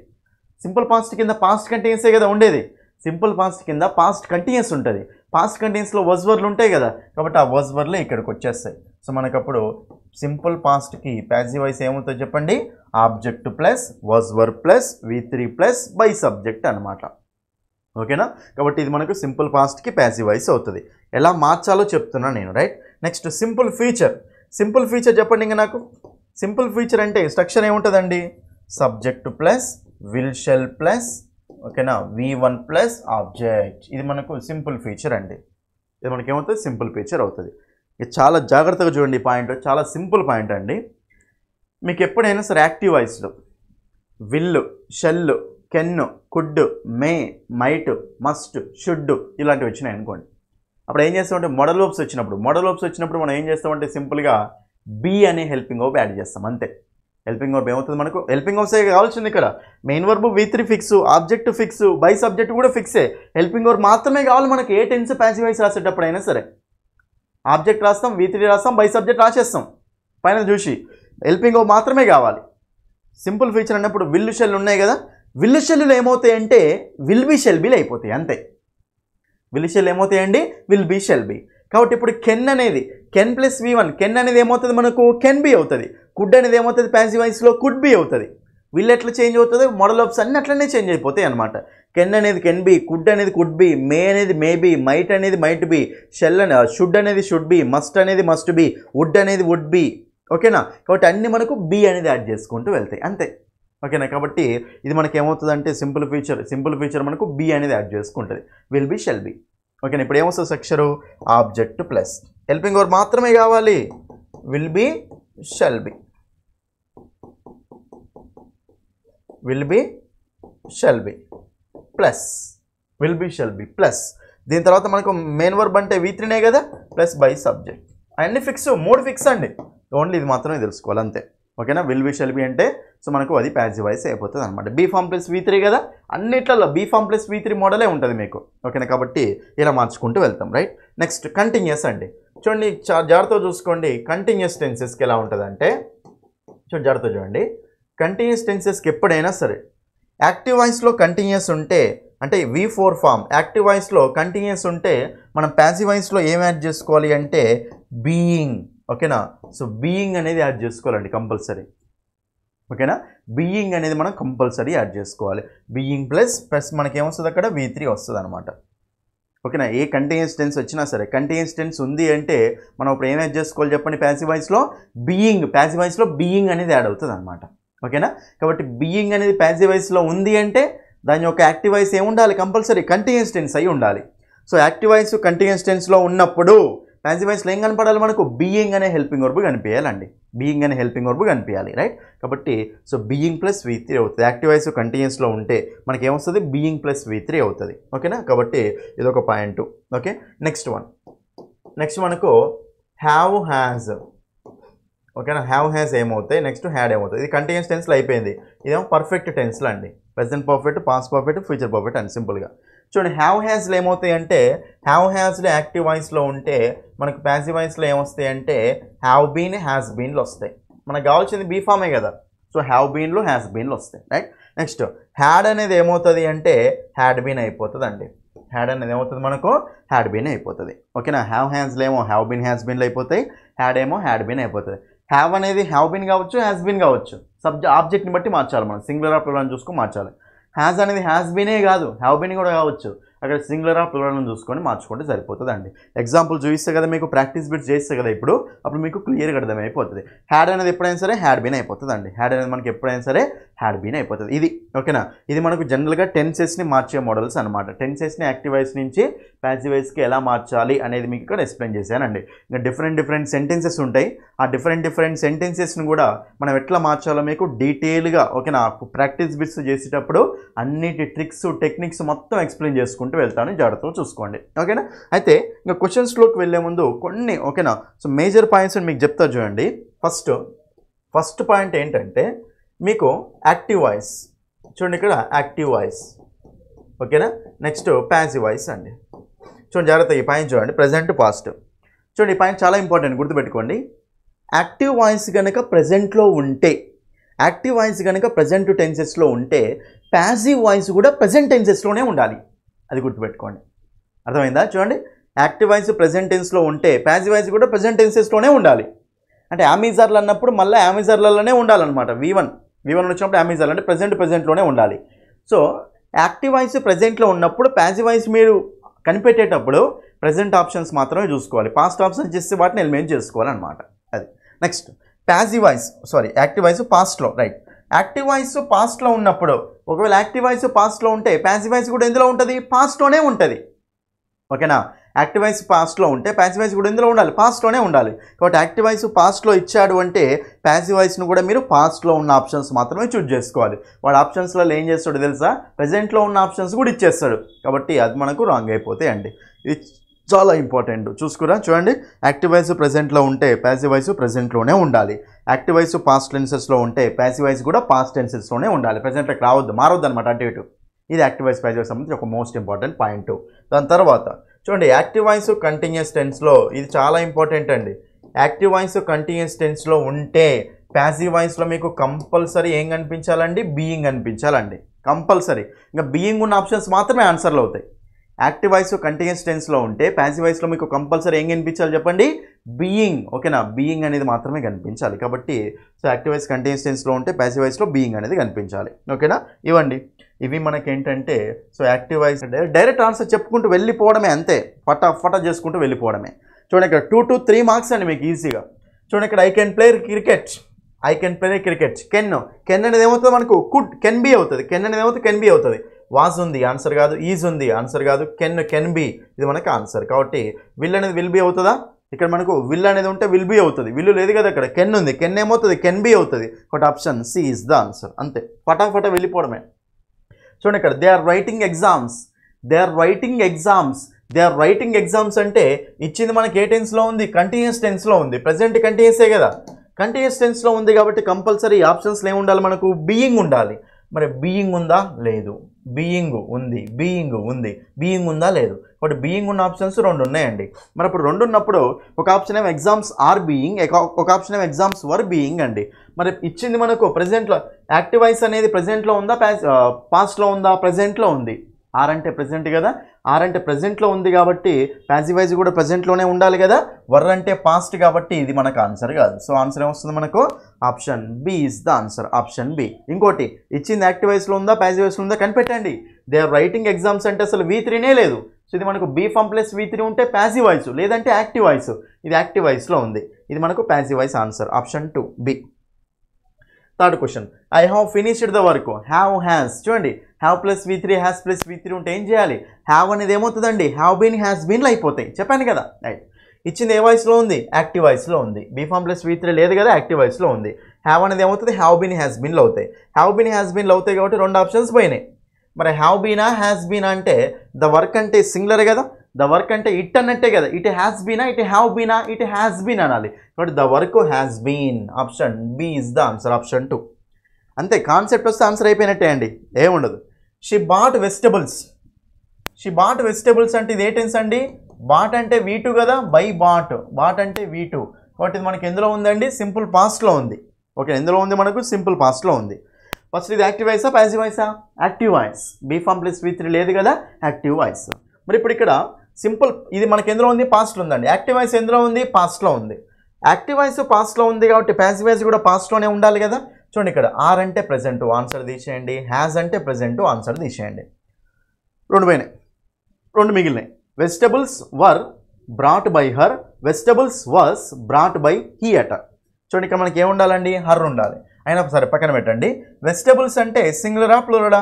సింపుల్ పాస్ట్ కింద పాస్ట్ కంటిన్యూసే కదా ఉండేది, సింపుల్ పాస్ట్ కింద పాస్ట్ కంటిన్యూస్ ఉంటుంది. పాస్ట్ కంటిన్యూస్లో వాజ్ వర్లు ఉంటాయి కదా, కాబట్టి ఆ వాజ్ వర్లు ఇక్కడికి వచ్చేస్తాయి. సో మనకప్పుడు సింపుల్ పాస్ట్కి ప్యాసివ్ వాయిస్ ఏమవుతుందో చెప్పండి, object plus was verb plus V3 plus by subject అనమాట. ఓకేనా, కాబట్టి ఇది మనకు సింపుల్ పాస్ట్కి ప్యాసివ్ వాయిస్ అవుతుంది. ఎలా మార్చాలో చెప్తున్నాను నేను, right. Next simple future. Simple future చెప్పండి ఇంకా నాకు. సింపుల్ ఫ్యూచర్ అంటే స్ట్రక్చర్ ఏముంటుందండి, subject plus will shall plus ఓకేనా V1 ప్లస్ ఆబ్జెక్ట్. ఇది మనకు సింపుల్ ఫీచర్ అండి. ఇది మనకి ఏమవుతుంది, సింపుల్ ఫీచర్ అవుతుంది. ఇది చాలా జాగ్రత్తగా చూడండి, ఈ పాయింట్ చాలా సింపుల్ పాయింట్ అండి. మీకు ఎప్పుడైనా సరే యాక్టివ్ వాయిస్లో will, shall, can, could, may, might, must, should ఇలాంటివి వచ్చినాయి అనుకోండి, అప్పుడు ఏం చేస్తామంటే మోడల్ వర్బ్స్ వచ్చినప్పుడు మనం ఏం చేస్తామంటే సింపుల్గా బీ అనే హెల్పింగ్ వర్బ్ యాడ్ చేస్తాం అంతే. హెల్పింగ్ వర్బ్ ఏమవుతుంది మనకు, హెల్పింగ్ వర్బ్సే కావాల్సింది ఇక్కడ. Main verb V3 fix, object fix, by subject కూడా ఫిక్సే. హెల్పింగ్ వర్బ్ మాత్రమే కావాలి మనకి ఏ టెన్స్ ప్యాసివ్ వాయిస్ రాసేటప్పుడు అయినా సరే. ఆబ్జెక్ట్ రాస్తాం, V3 రాస్తాం, బై సబ్జెక్ట్ రాసేస్తాం పైన చూసి. హెల్పింగ్ వర్బ్ మాత్రమే కావాలి. సింపుల్ ఫీచర్ అన్నప్పుడు విల్ షెల్ ఉన్నాయి కదా, విల్ షెల్లు ఏమవుతాయి అంటే విల్ బి షెల్ బీలు అయిపోతాయి అంతే. విల్ షెల్ ఏమవుతాయండి, విల్ బి షెల్ బి. కాబట్టి ఇప్పుడు కెన్ అనేది కెన్ ప్లస్ V1, కెన్ అనేది ఏమవుతుంది మనకు కెన్ బి అవుతుంది. కుడ్ అనేది ఏమవుతుంది ప్యాసివ్ వాయిస్లో కుడ్ బి అవుతుంది. విల్ ఎట్లా చేంజ్ అవుతుంది, మోడల్ వర్బ్స్ అన్నీ అట్లనే చేంజ్ అయిపోతాయి అనమాట. కెన్ అనేది కెన్ బి, కుడ్ అనేది కుడ్ బి, మే అనేది మే బి, మైట్ అనేది మైట్ బి, షెల్ షుడ్ అనేది షుడ్ బి, మస్ట్ అనేది మస్ట్ బి, వుడ్ అనేది వుడ్ బి. ఓకేనా, కాబట్టి అన్నీ మనకు బి అనేది యాడ్ చేసుకుంటూ వెళ్తాయి అంతే. ఓకేనా, కాబట్టి ఇది మనకి ఏమవుతుంది అంటే సింపుల్ ఫీచర్ మనకు బి అనేది యాడ్ చేసుకుంటుంది, విల్ బి షెల్ బి. ఓకేనా, ఇప్పుడు ఏమొస్తుంది structure, object plus helping verb మాత్రమే కావాలి, will be shall B, will be shall B plus will be shall B plus దీని తర్వాత మనకు మెయిన్ వర్బ్ అంటే V3నే కదా, ప్లస్ బై సబ్జెక్ట్. అవన్నీ ఫిక్స్, 3 ఫిక్స్ అండి. ఓన్లీ ఇది మాత్రమే తెలుసుకోవాలి అంతే. ఓకేనా, విల్ బి షెల్ బి అంటే సో మనకు అది ప్యాసివ్ వాయిస్ అయిపోతుంది అనమాట. బీ ఫామ్ ప్లస్ V3 కదా, అన్నిట్లలో బీ ఫామ్ ప్లస్ V3 మోడలే ఉంటుంది మీకు. ఓకేనా, కాబట్టి ఇలా మార్చుకుంటూ వెళ్తాం, రైట్. నెక్స్ట్ కంటిన్యూస్ అండి. చూడండి జాగ్రత్తగా చూసుకోండి, కంటిన్యూస్ టెన్సెస్కి ఎలా ఉంటుందంటే చూడండి, జాగ్రత్తగా చూడండి. కంటిన్యూస్ టెన్సెస్కి ఎప్పుడైనా సరే యాక్టివ్ వాయిస్లో కంటిన్యూస్ ఉంటే అంటే V4 ఫామ్ యాక్టివ్ వాయిస్లో కంటిన్యూస్ ఉంటే మనం ప్యాసివ్ వాయిస్లో ఏం యాడ్ చేసుకోవాలి అంటే బీయింగ్. ఓకేనా, సో బీయింగ్ అనేది యాడ్ చేసుకోవాలండి కంపల్సరీ. ఓకేనా, బీయింగ్ అనేది మనం కంపల్సరీ యాడ్ చేసుకోవాలి. బీయింగ్ ప్లస్ మనకి ఏమొస్తుంది అక్కడ V3 వస్తుంది అనమాట. ఓకేనా, ఏ కంటిన్యూస్ టెన్స్ వచ్చినా సరే కంటిన్యూస్ టెన్స్ ఉంది అంటే మనం ఇప్పుడు ఏం యాడ్ చేసుకోవాలి చెప్పండి, ప్యాసివ్ వాయిస్లో బీయింగ్. ప్యాసివ్ వాయిస్లో బీయింగ్ అనేది యాడ్ అవుతుంది అనమాట. ఓకేనా, కాబట్టి బీయింగ్ అనేది ప్యాసివ్ వాయిస్లో ఉంది అంటే దాని యొక్క యాక్టివ్ వాయిస్ ఏముండాలి, కంపల్సరీ కంటిన్యూస్ టెన్స్ అయి ఉండాలి. సో యాక్టివ్ వాయిస్ కంటిన్యూస్ టెన్స్లో ఉన్నప్పుడు ప్యాసివ్ వాయిస్లో ఏం కనపడాలి మనకు, బీయింగ్ అనే హెల్పింగ్ వర్బ్ కనిపించాలండి. బీయింగ్ అనే హెల్పింగ్ వర్బ్ కనిపించాలి, రైట్. కాబట్టి సో బీయింగ్ ప్లస్ V3 అవుతుంది. యాక్టివ్ వాయిస్ కంటిన్యూస్లో ఉంటే మనకి ఏమొస్తుంది, బీయింగ్ ప్లస్ V3 అవుతుంది. ఓకేనా, కాబట్టి ఇదొక పాయింట్. ఓకే, నెక్స్ట్ మనకు హ్యావ్ హ్యాజ్. ఓకేనా, హ్యావ్ హ్యాజ్ ఏమవుతాయి, నెక్స్ట్ హ్యాడ్ ఏమవుతుంది. ఇది కంటిన్యూస్ టెన్స్లో అయిపోయింది. ఇదేమో పర్ఫెక్ట్ టెన్స్లో అండి, present perfect, past perfect, future perfect అని సింపుల్గా చూడండి. హ్యావ్ హ్యాజ్లో ఏమవుతాయి అంటే హ్యావ్ హ్యాజ్లో యాక్టివ్ వాయిస్లో ఉంటే మనకు ప్యాసివ్ వాయిస్లో ఏమొస్తాయి అంటే హ్యావ్ బీన్, హ్యాస్ బీన్లు వస్తాయి. మనకు కావాల్సింది బీ ఫామే కదా, సో హ్యావ్ బీన్లు, హ్యాస్ బీన్లు వస్తాయి, రైట్. నెక్స్ట్ హ్యాడ్ అనేది ఏమవుతుంది అంటే హ్యాడ్ బీన్ అయిపోతుంది అండి. హ్యాడ్ అనేది ఏమవుతుంది మనకు, హ్యాడ్ బీన్ అయిపోతుంది. ఓకేనా, హ్యావ్ హ్యాజ్లో ఏమో హ్యావ్ బీన్, హ్యాస్ బీన్లు అయిపోతాయి. హ్యాడ్ ఏమో హ్యాడ్ బీన్ అయిపోతుంది. హ్యావ్ అనేది హ్యావ్ బీన్ కావచ్చు, హ్యాస్ బీన్ కావచ్చు. ఆబ్జెక్ట్ని బట్టి మార్చాలి మనం, సింగులర్ ఆఫ్ ప్లూరల్ చూసుకొని మార్చాలి. హ్యాస్ అనేది హ్యాస్ బీనే కాదు, హ్యావ్ బీన్ కూడా కావచ్చు. అక్కడ సింగులర్ ఆఫ్ ప్లూరల్ చూసుకొని మార్చుకుంటే సరిపోతుంది అండి. ఎగ్జాంపుల్ చూపిస్తే కదా మీకు, ప్రాక్టీస్ బిట్స్ చేస్తే కదా ఇప్పుడు, అప్పుడు మీకు క్లియర్గా అర్థమైపోతుంది. హ్యాడ్ అనేది ఎప్పుడైనా సరే హ్యాడ్ బీన్ అయిపోతుంది అండి. హ్యాడ్ అనేది మనకి ఎప్పుడైనా సరే హ్యాడ్ బీన్ అయిపోతుంది. ఇది ఓకేనా, ఇది మనకు జనరల్గా టెన్సెస్ని మార్చే మోడల్స్ అనమాట. టెన్సెస్ని యాక్టివ్ వాయిస్ నుంచి ప్యాసివ్ వాయిస్కి ఎలా మార్చాలి అనేది మీకు ఇక్కడ ఎక్స్ప్లెయిన్ చేశానండి. ఇంకా డిఫరెంట్ సెంటెన్సెస్ ఉంటాయి. ఆ డిఫరెంట్ సెంటెన్సెస్ని కూడా మనం ఎట్లా మార్చాలో మీకు డీటెయిల్గా ఓకేనా ప్రాక్టీస్ బిట్స్ చేసేటప్పుడు అన్నిటి ట్రిక్స్, టెక్నిక్స్ మొత్తం ఎక్స్ప్లెయిన్ చేసుకుంటూ వెళ్తాను, జాగ్రత్తగా చూసుకోండి. ఓకేనా, అయితే ఇంకా క్వశ్చన్స్లోకి వెళ్ళే ముందు కొన్ని ఓకేనా సో మేజర్ పాయింట్స్ మీకు చెప్తా చూడండి. ఫస్ట్ పాయింట్ ఏంటంటే మీకు యాక్టివ్ వాయిస్ చూడండి, ఇక్కడ యాక్టివ్ వాయిస్. ఓకేనా, నెక్స్ట్ ప్యాసివ్ వాయిస్ అండి. చూడండి జాగ్రత్తగా ఈ పాయింట్ చూడండి, ప్రజెంట్ పాస్ట్. చూడండి ఈ పాయింట్ చాలా ఇంపార్టెంట్, గుర్తుపెట్టుకోండి. యాక్టివ్ వాయిస్ కనుక ప్రజెంట్లో ఉంటే, యాక్టివ్ వాయిస్ కనుక ప్రజెంట్ టెన్సెస్లో ఉంటే ప్యాసివ్ వాయిస్ కూడా ప్రజెంట్ టెన్సెస్లోనే ఉండాలి. అది గుర్తుపెట్టుకోండి. అర్థమైందా? చూడండి, యాక్టివ్ వాయిస్ ప్రెజెంట్ టెన్స్లో ఉంటే ప్యాసివ్ వాయిస్ కూడా ప్రెజెంట్ టెన్సెస్లోనే ఉండాలి. అంటే అమెజార్లు అన్నప్పుడు మళ్ళీ అమెజార్లలోనే ఉండాలన్నమాట. V1 వచ్చినప్పుడు అమెజార్ అంటే ప్రెజెంట్లోనే ఉండాలి. సో యాక్టివ్ వాయిస్ ప్రెజెంట్లో ఉన్నప్పుడు ప్యాసివ్ వాయిస్ మీరు కనిపెట్టేటప్పుడు ప్రెజెంట్ ఆప్షన్స్ మాత్రమే చూసుకోవాలి. పాస్ట్ ఆప్షన్స్ చేస్తే వాటిని ఎలిమినేట్ చేసుకోవాలన్నమాట. అది next passive voice active voice పాస్ట్లో. రైట్, యాక్టివ్ వాయిస్ పాస్ట్లో ఉన్నప్పుడు ఒకవేళ యాక్టివ్ వాయిస్ పాస్ట్లో ఉంటే ప్యాసివ్ వాయిస్ కూడా ఎందులో ఉంటుంది? పాస్ట్లోనే ఉంటుంది. ఓకేనా? యాక్టివ్ వాయిస్ పాస్ట్లో ఉంటే ప్యాసివ్ వాయిస్ కూడా ఎందులో ఉండాలి? పాస్ట్లోనే ఉండాలి. కాబట్టి యాక్టివ్ వాయిస్ పాస్ట్లో ఇచ్చాడు అంటే ప్యాసివ్ వాయిస్ను కూడా మీరు పాస్ట్లో ఉన్న ఆప్షన్స్ మాత్రమే చూజ్ చేసుకోవాలి. వాడు ఆప్షన్స్లలో ఏం చేస్తాడు తెలుసా? ప్రెజెంట్లో ఉన్న ఆప్షన్స్ కూడా ఇచ్చేస్తాడు. కాబట్టి అది మనకు రాంగ్ అయిపోతాయి అండి. ఇది చాలా ఇంపార్టెంట్, చూసుకురా. చూడండి, యాక్టివ్ వాయిస్ ప్రెజెంట్లో ఉంటే ప్యాసివ్ వాయిస్ ప్రెజెంట్లోనే ఉండాలి. యాక్టివ్ వాయిస్ పాస్ట్ టెన్సెస్లో ఉంటే ప్యాసివ్ వాయిస్ కూడా పాస్ట్ టెన్సెస్లోనే ఉండాలి. ప్రెజెంట్లోకి మారొద్దు అనమాట అటు ఇటు. ఇది యాక్టివ్ వాయిస్ ప్యాసివ్ వాయిస్ సంబంధించి ఒక మోస్ట్ ఇంపార్టెంట్ పాయింట్. దాని తర్వాత చూడండి, యాక్టివ్ వాయిస్ కంటిన్యూస్ టెన్స్లో ఇది చాలా ఇంపార్టెంట్ అండి. యాక్టివ్ వాయిస్ కంటిన్యూస్ టెన్స్లో ఉంటే ప్యాసివ్ వాయిస్లో మీకు కంపల్సరీ ఏం కనిపించాలండి? బీయింగ్ కనిపించాలండి కంపల్సరీ. ఇంకా బీయింగ్ ఉన్న ఆప్షన్స్ మాత్రమే ఆన్సర్లు అవుతాయి. యాక్టివ్ వాయిస్ కంటిన్యూస్ టెన్స్లో ఉంటే ప్యాసివ్ వాయిస్లో మీకు కంపల్సరీ ఏం కనిపించాలి చెప్పండి? బీయింగ్. ఓకేనా? బీయింగ్ అనేది మాత్రమే కనిపించాలి. కాబట్టి సో యాక్టివ్ వాయిస్ కంటిన్యూస్ టెన్స్లో ఉంటే ప్యాసివ్ వాయిస్లో బీయింగ్ అనేది కనిపించాలి. ఓకేనా? ఇవ్వండి, ఇవి మనకేంటంటే so active voice direct answer చెప్పుకుంటూ వెళ్ళిపోవడమే, అంతే. ఫటా చేసుకుంటూ వెళ్ళిపోవడమే. చూడండి, ఇక్కడ 2 to 3 మార్క్స్ అండి మీకు ఈజీగా. చూడండి, ఇక్కడ I can play cricket. Can అనేది ఏమవుతుంది మనకు? కెన్ బి అవుతుంది. కెన్ అనేది ఏమవుతుంది? కెన్ బి అవుతుంది. వాజ్ ఉంది, ఆన్సర్ కాదు. ఈజ్ ఉంది, ఆన్సర్ కాదు. కెన్ బి, ఇది మనకు ఆన్సర్. కాబట్టి విల్ అనేది విల్ బి అవుతుందా? ఇక్కడ మనకు విల్ అనేది ఉంటే విల్ బి అవుతుంది. విల్లు లేదు కదా, ఇక్కడ కెన్ ఉంది. కెన్ ఏమవుతుంది? కెన్ బి అవుతుంది. కాబట్టి option C is the answer. అంతే, ఫటాఫట వెళ్ళిపోవడమే. చూడండి, ఇక్కడ దే ఆర్ రైటింగ్ ఎగ్జామ్స్ అంటే ఇచ్చింది మనకి ఏ టెన్స్లో ఉంది? కంటిన్యూస్ టెన్స్లో ఉంది. ప్రజెంట్ కంటిన్యూసే కదా, కంటిన్యూస్ టెన్స్లో ఉంది. కాబట్టి కంపల్సరీ ఆప్షన్స్లో ఏమి ఉండాలి మనకు? బీయింగ్ ఉండాలి. మరి బీయింగ్ ఉందా? లేదు. బీయింగ్ ఉంది. బీయింగ్ ఉందా? లేదు. కాబట్టి బీయింగ్ ఉన్న ఆప్షన్స్ 2 ఉన్నాయండి. మరి ఇప్పుడు 2 ఉన్నప్పుడు ఒక ఆప్షన్ ఏమో ఎగ్జామ్స్ ఆర్ బీయింగ్, ఒక ఆప్షన్ ఏమో ఎగ్జామ్స్ వర్ బీయింగ్ అండి. మరి ఇచ్చింది మనకు ప్రెజెంట్లో యాక్టివ్ వాయిస్ అనేది ప్రెజెంట్లో ఉందా? పాస్ట్లో ఉందా? ప్రెజెంట్లో ఉంది. ఆర్ అంటే ప్రెజెంట్ కదా, ఆర్ అంటే ప్రెజెంట్లో ఉంది కాబట్టి ప్యాసివ్ వాయిస్ కూడా ప్రెజెంట్లోనే ఉండాలి కదా. వర్ అంటే పాస్ట్ కాబట్టి ఇది మనకు ఆన్సర్ కాదు. సో ఆన్సర్ ఏమొస్తుంది మనకు? Option B is the answer. Option B. ఇంకోటి ఇచ్చింది యాక్టివ్ వాయిస్లో ఉందా? ప్యాసివ్ వాయిస్లో ఉందా? కనిపెట్టండి. దే ఆర్ రైటింగ్ ఎగ్జామ్స్ అంటే అసలు V3నే లేదు. సో ఇది మనకు బీ ఫామ్ ప్లస్ V3 ఉంటే ప్యాసివ్ వాయిస్, లేదంటే యాక్టివ్ వాయిస్. ఇది యాక్టివ్ వాయిస్లో ఉంది. ఇది మనకు passive voice answer. Option 2 B. Third question, I have finished the work. Have has. చూడండి, have plus V3 has plus V3 ఉంటే ఏం చేయాలి? హ్యావ్ అనేది ఏమవుతుందండి? హ్యావ్ బీన్ హ్యాస్ బీన్లు అయిపోతాయి. చెప్పాను కదా. రైట్, ఇచ్చింది ఏ వాయిస్లో ఉంది? యాక్టివ్ వాయిస్లో ఉంది. బీఫామ్ ప్లస్ V3 లేదు కదా, యాక్టివ్ వాయిస్లో ఉంది. హ్యావ్ అనేది ఏమవుతుంది? హ్యావ్ బీన్ హ్యాస్ బీన్లు అవుతాయి. హ్యావ్ బీన్ హ్యాస్ బీన్లు అవుతాయి కాబట్టి 2 ఆప్షన్స్ పోయినాయి. మరి హ్యావ్ బీనా హ్యాస్ బీనా అంటే ద వర్క్ అంటే సింగులర్ కదా, ద వర్క్ అంటే ఇట్ అన్నట్టే కదా. ఇట్ హ్యాస్ బీనా, ఇట్ హ్యావ్ బీనా, ఇట్ హ్యాస్ బీన్ అనాలి. కాబట్టి the work has been. Option B is the answer. Option 2 అంతే. కాన్సెప్ట్ వస్తే ఆన్సర్ అయిపోయినట్టే అండి, ఏముండదు. షీ బాట్ వెజిటబుల్స్ అంటే ఇది ఏ టెన్స్ అండి? బాట్ అంటే V2 కదా, బై బాట్ అంటే V2. కాబట్టి ఇది మనకి ఎందులో ఉందండి? సింపుల్ పాస్ట్లో ఉంది. ఓకే, ఎందులో ఉంది మనకు? సింపుల్ పాస్ట్లో ఉంది. ఫస్ట్ ఇది యాక్టివ్ వాయిసా ప్యాసివ్ వాయిసా? Active voice. Be form plus V3 లేదు కదా, యాక్టివ్ వాయిస్. మరి ఇప్పుడు ఇక్కడ సింపుల్ ఇది మనకి ఎందులో ఉంది? పాస్ట్లో ఉందండి. యాక్టివ్ వాయిస్ ఎందులో ఉంది? పాస్ట్లో ఉంది. యాక్టివ్ వాయిస్ పాస్ట్లో ఉంది కాబట్టి ప్యాసివ్ వాయిస్ కూడా పాస్ట్లోనే ఉండాలి కదా. చూడండి, ఇక్కడ ఆర్ అంటే ప్రెజెంట్, ఆన్సర్ తీసేయండి. హ్యాజ్ అంటే ప్రెజెంట్, ఆన్సర్ తీసేయండి. 2 పోయినాయి, 2 మిగిలినాయి. Vegetables were brought by her, vegetables was brought by he అట. చూడండి, ఇక్కడ మనకి ఏముండాలండి? హర్ ఉండాలి. అయినా సరే పక్కన పెట్టండి. వెజిటబుల్స్ అంటే సింగులరా ప్లూరలా?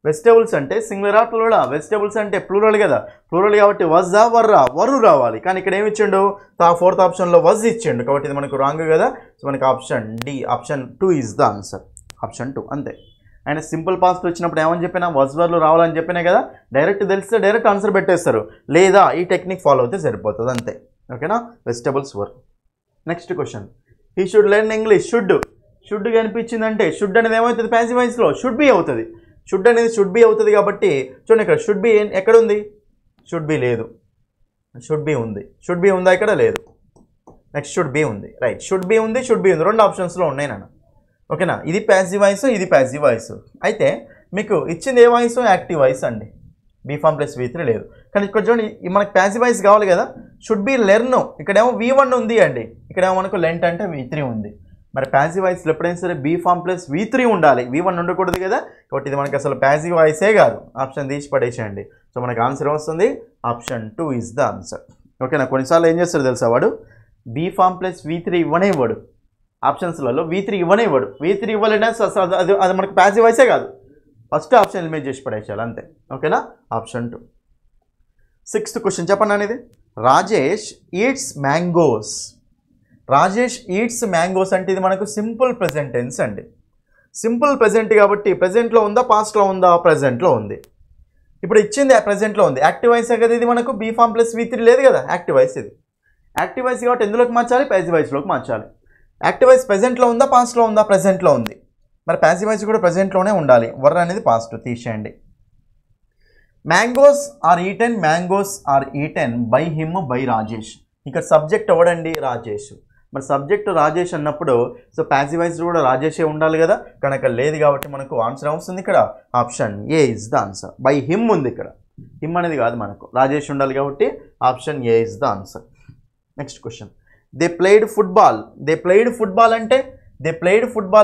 వెజిటబుల్స్ అంటే సింగులరా ప్లూరలా? వెజిటబుల్స్ అంటే ప్లూరల్ కదా, ప్లూరల్ కాబట్టి వజ్జా వర్రా, వరు రావాలి. కానీ ఇక్కడ ఏమి ఇచ్చిండు? 4th ఆప్షన్లో వజ్ ఇచ్చిండు. కాబట్టి ఇది మనకు రాంగ్ కదా. సో మనకి option D, option 2 is the answer. Option 2 అంతే. ఆయన సింపుల్ పాస్ట్ వచ్చినప్పుడు ఏమని చెప్పినా వజ్ వర్లు రావాలని చెప్పినా కదా. డైరెక్ట్ తెలిస్తే డైరెక్ట్ ఆన్సర్ పెట్టేస్తారు, లేదా ఈ టెక్నిక్ ఫాలో అయితే సరిపోతుంది అంతే. ఓకేనా? Vegetables were. Next question, he should learn English. Should కనిపించిందంటే షుడ్ అనేది ఏమవుతుంది? ప్యాసివ్ వాయిస్లో షుడ్ బి అవుతుంది. షుడ్ అనేది షుడ్ బి అవుతుంది కాబట్టి చూడండి, ఇక్కడ షుడ్ బి ఎక్కడ ఉంది? షుడ్ బి లేదు. షుడ్ బి ఉంది. షుడ్ బి ఉందా? ఇక్కడ లేదు. నెక్స్ట్ షుడ్ బి ఉంది. రైట్, షుడ్ బి ఉంది, 2 ఆప్షన్స్లో ఉన్నాయి నాన్న. ఓకేనా? ఇది ప్యాసివ్ వాయిస్, ఇది ప్యాసివ్ వాయిస్. అయితే మీకు ఇచ్చింది ఏ వాయిస్? యాక్టివ్ వాయిస్ అండి. బీ ఫామ్ ప్లస్ V3 లేదు. కానీ ఇక్కడ చూడండి మనకు ప్యాసివ్ వాయిస్ కావాలి కదా, షుడ్ బి లెర్న్. ఇక్కడేమో V1 ఉంది అండి, ఇక్కడేమో మనకు లెంట్ అంటే V3 ఉంది. మరి ప్యాసివ్ వాయిస్లో ఎప్పుడైనా సరే బీ ఫామ్ ప్లస్ V3 ఉండాలి, V1 ఉండకూడదు కదా. కాబట్టి ఇది మనకి అసలు ప్యాసివ్ వాయిసే కాదు, ఆప్షన్ తీసి పడేసేయండి. సో మనకు ఆన్సర్ వస్తుంది ఆప్షన్ 2 ఈజ్ ద ఆన్సర్. ఓకేనా. కొన్నిసార్లు ఏం చేస్తారు తెలుసా, వాడు బీ ఫామ్ ప్లస్ V3 ఇవ్వనే ఇవ్వడు, ఆప్షన్స్లలో V3 ఇవ్వనే ఇవ్వడు. V3 ఇవ్వాలంటే అది మనకు ప్యాసివ్ వాయిసే కాదు, ఫస్ట్ ఆప్షన్ ఎలిమినేట్ చేసి పడేసేయాలి అంతే. ఓకేనా, ఆప్షన్ 2. 6th క్వశ్చన్ చెప్పండి అనేది. Rajesh eats mangoes. Rajesh eats mangoes అంటే ఇది మనకు సింపుల్ ప్రెజెంట్ టెన్స్ అండి. సింపుల్ ప్రెజెంట్ కాబట్టి ప్రెజెంట్లో ఉందా పాస్ట్లో ఉందా, ప్రెజెంట్లో ఉంది. ఇప్పుడు ఇచ్చింది ప్రెజెంట్లో ఉంది, యాక్టివ్ వాయిస్ కదా ఇది మనకు. బీ ఫామ్ ప్లస్ V3 లేదు కదా, యాక్టివ్ వాయిస్ ఇది. యాక్టివ్ వాయిస్ కాబట్టి ఎందులోకి మార్చాలి, ప్యాసివ్ వాయిస్లోకి మార్చాలి. యాక్టివ్ వాయిస్ ప్రెజెంట్లో ఉందా పాస్ట్లో ఉందా, ప్రెజెంట్లో ఉంది. మరి ప్యాసివ్ వాయిస్ కూడా ప్రెజెంట్లోనే ఉండాలి, వర్ అనేది పాస్ట్ తీసేయండి. Mangoes are eaten by him by Rajesh. ఇక్కడ సబ్జెక్ట్ ఎవడండి, రాజేష్. మరి సబ్జెక్ట్ రాజేష్ అన్నప్పుడు సో ప్యాసివ్ వాయిస్ కూడా రాజేషే ఉండాలి కదా, కనుక లేదు కాబట్టి మనకు ఆన్సర్ వస్తుంది ఇక్కడ option A is the answer. By him ఉంది ఇక్కడ, హిమ్ అనేది కాదు మనకు, రాజేష్ ఉండాలి కాబట్టి option A is the answer. Next question. They played football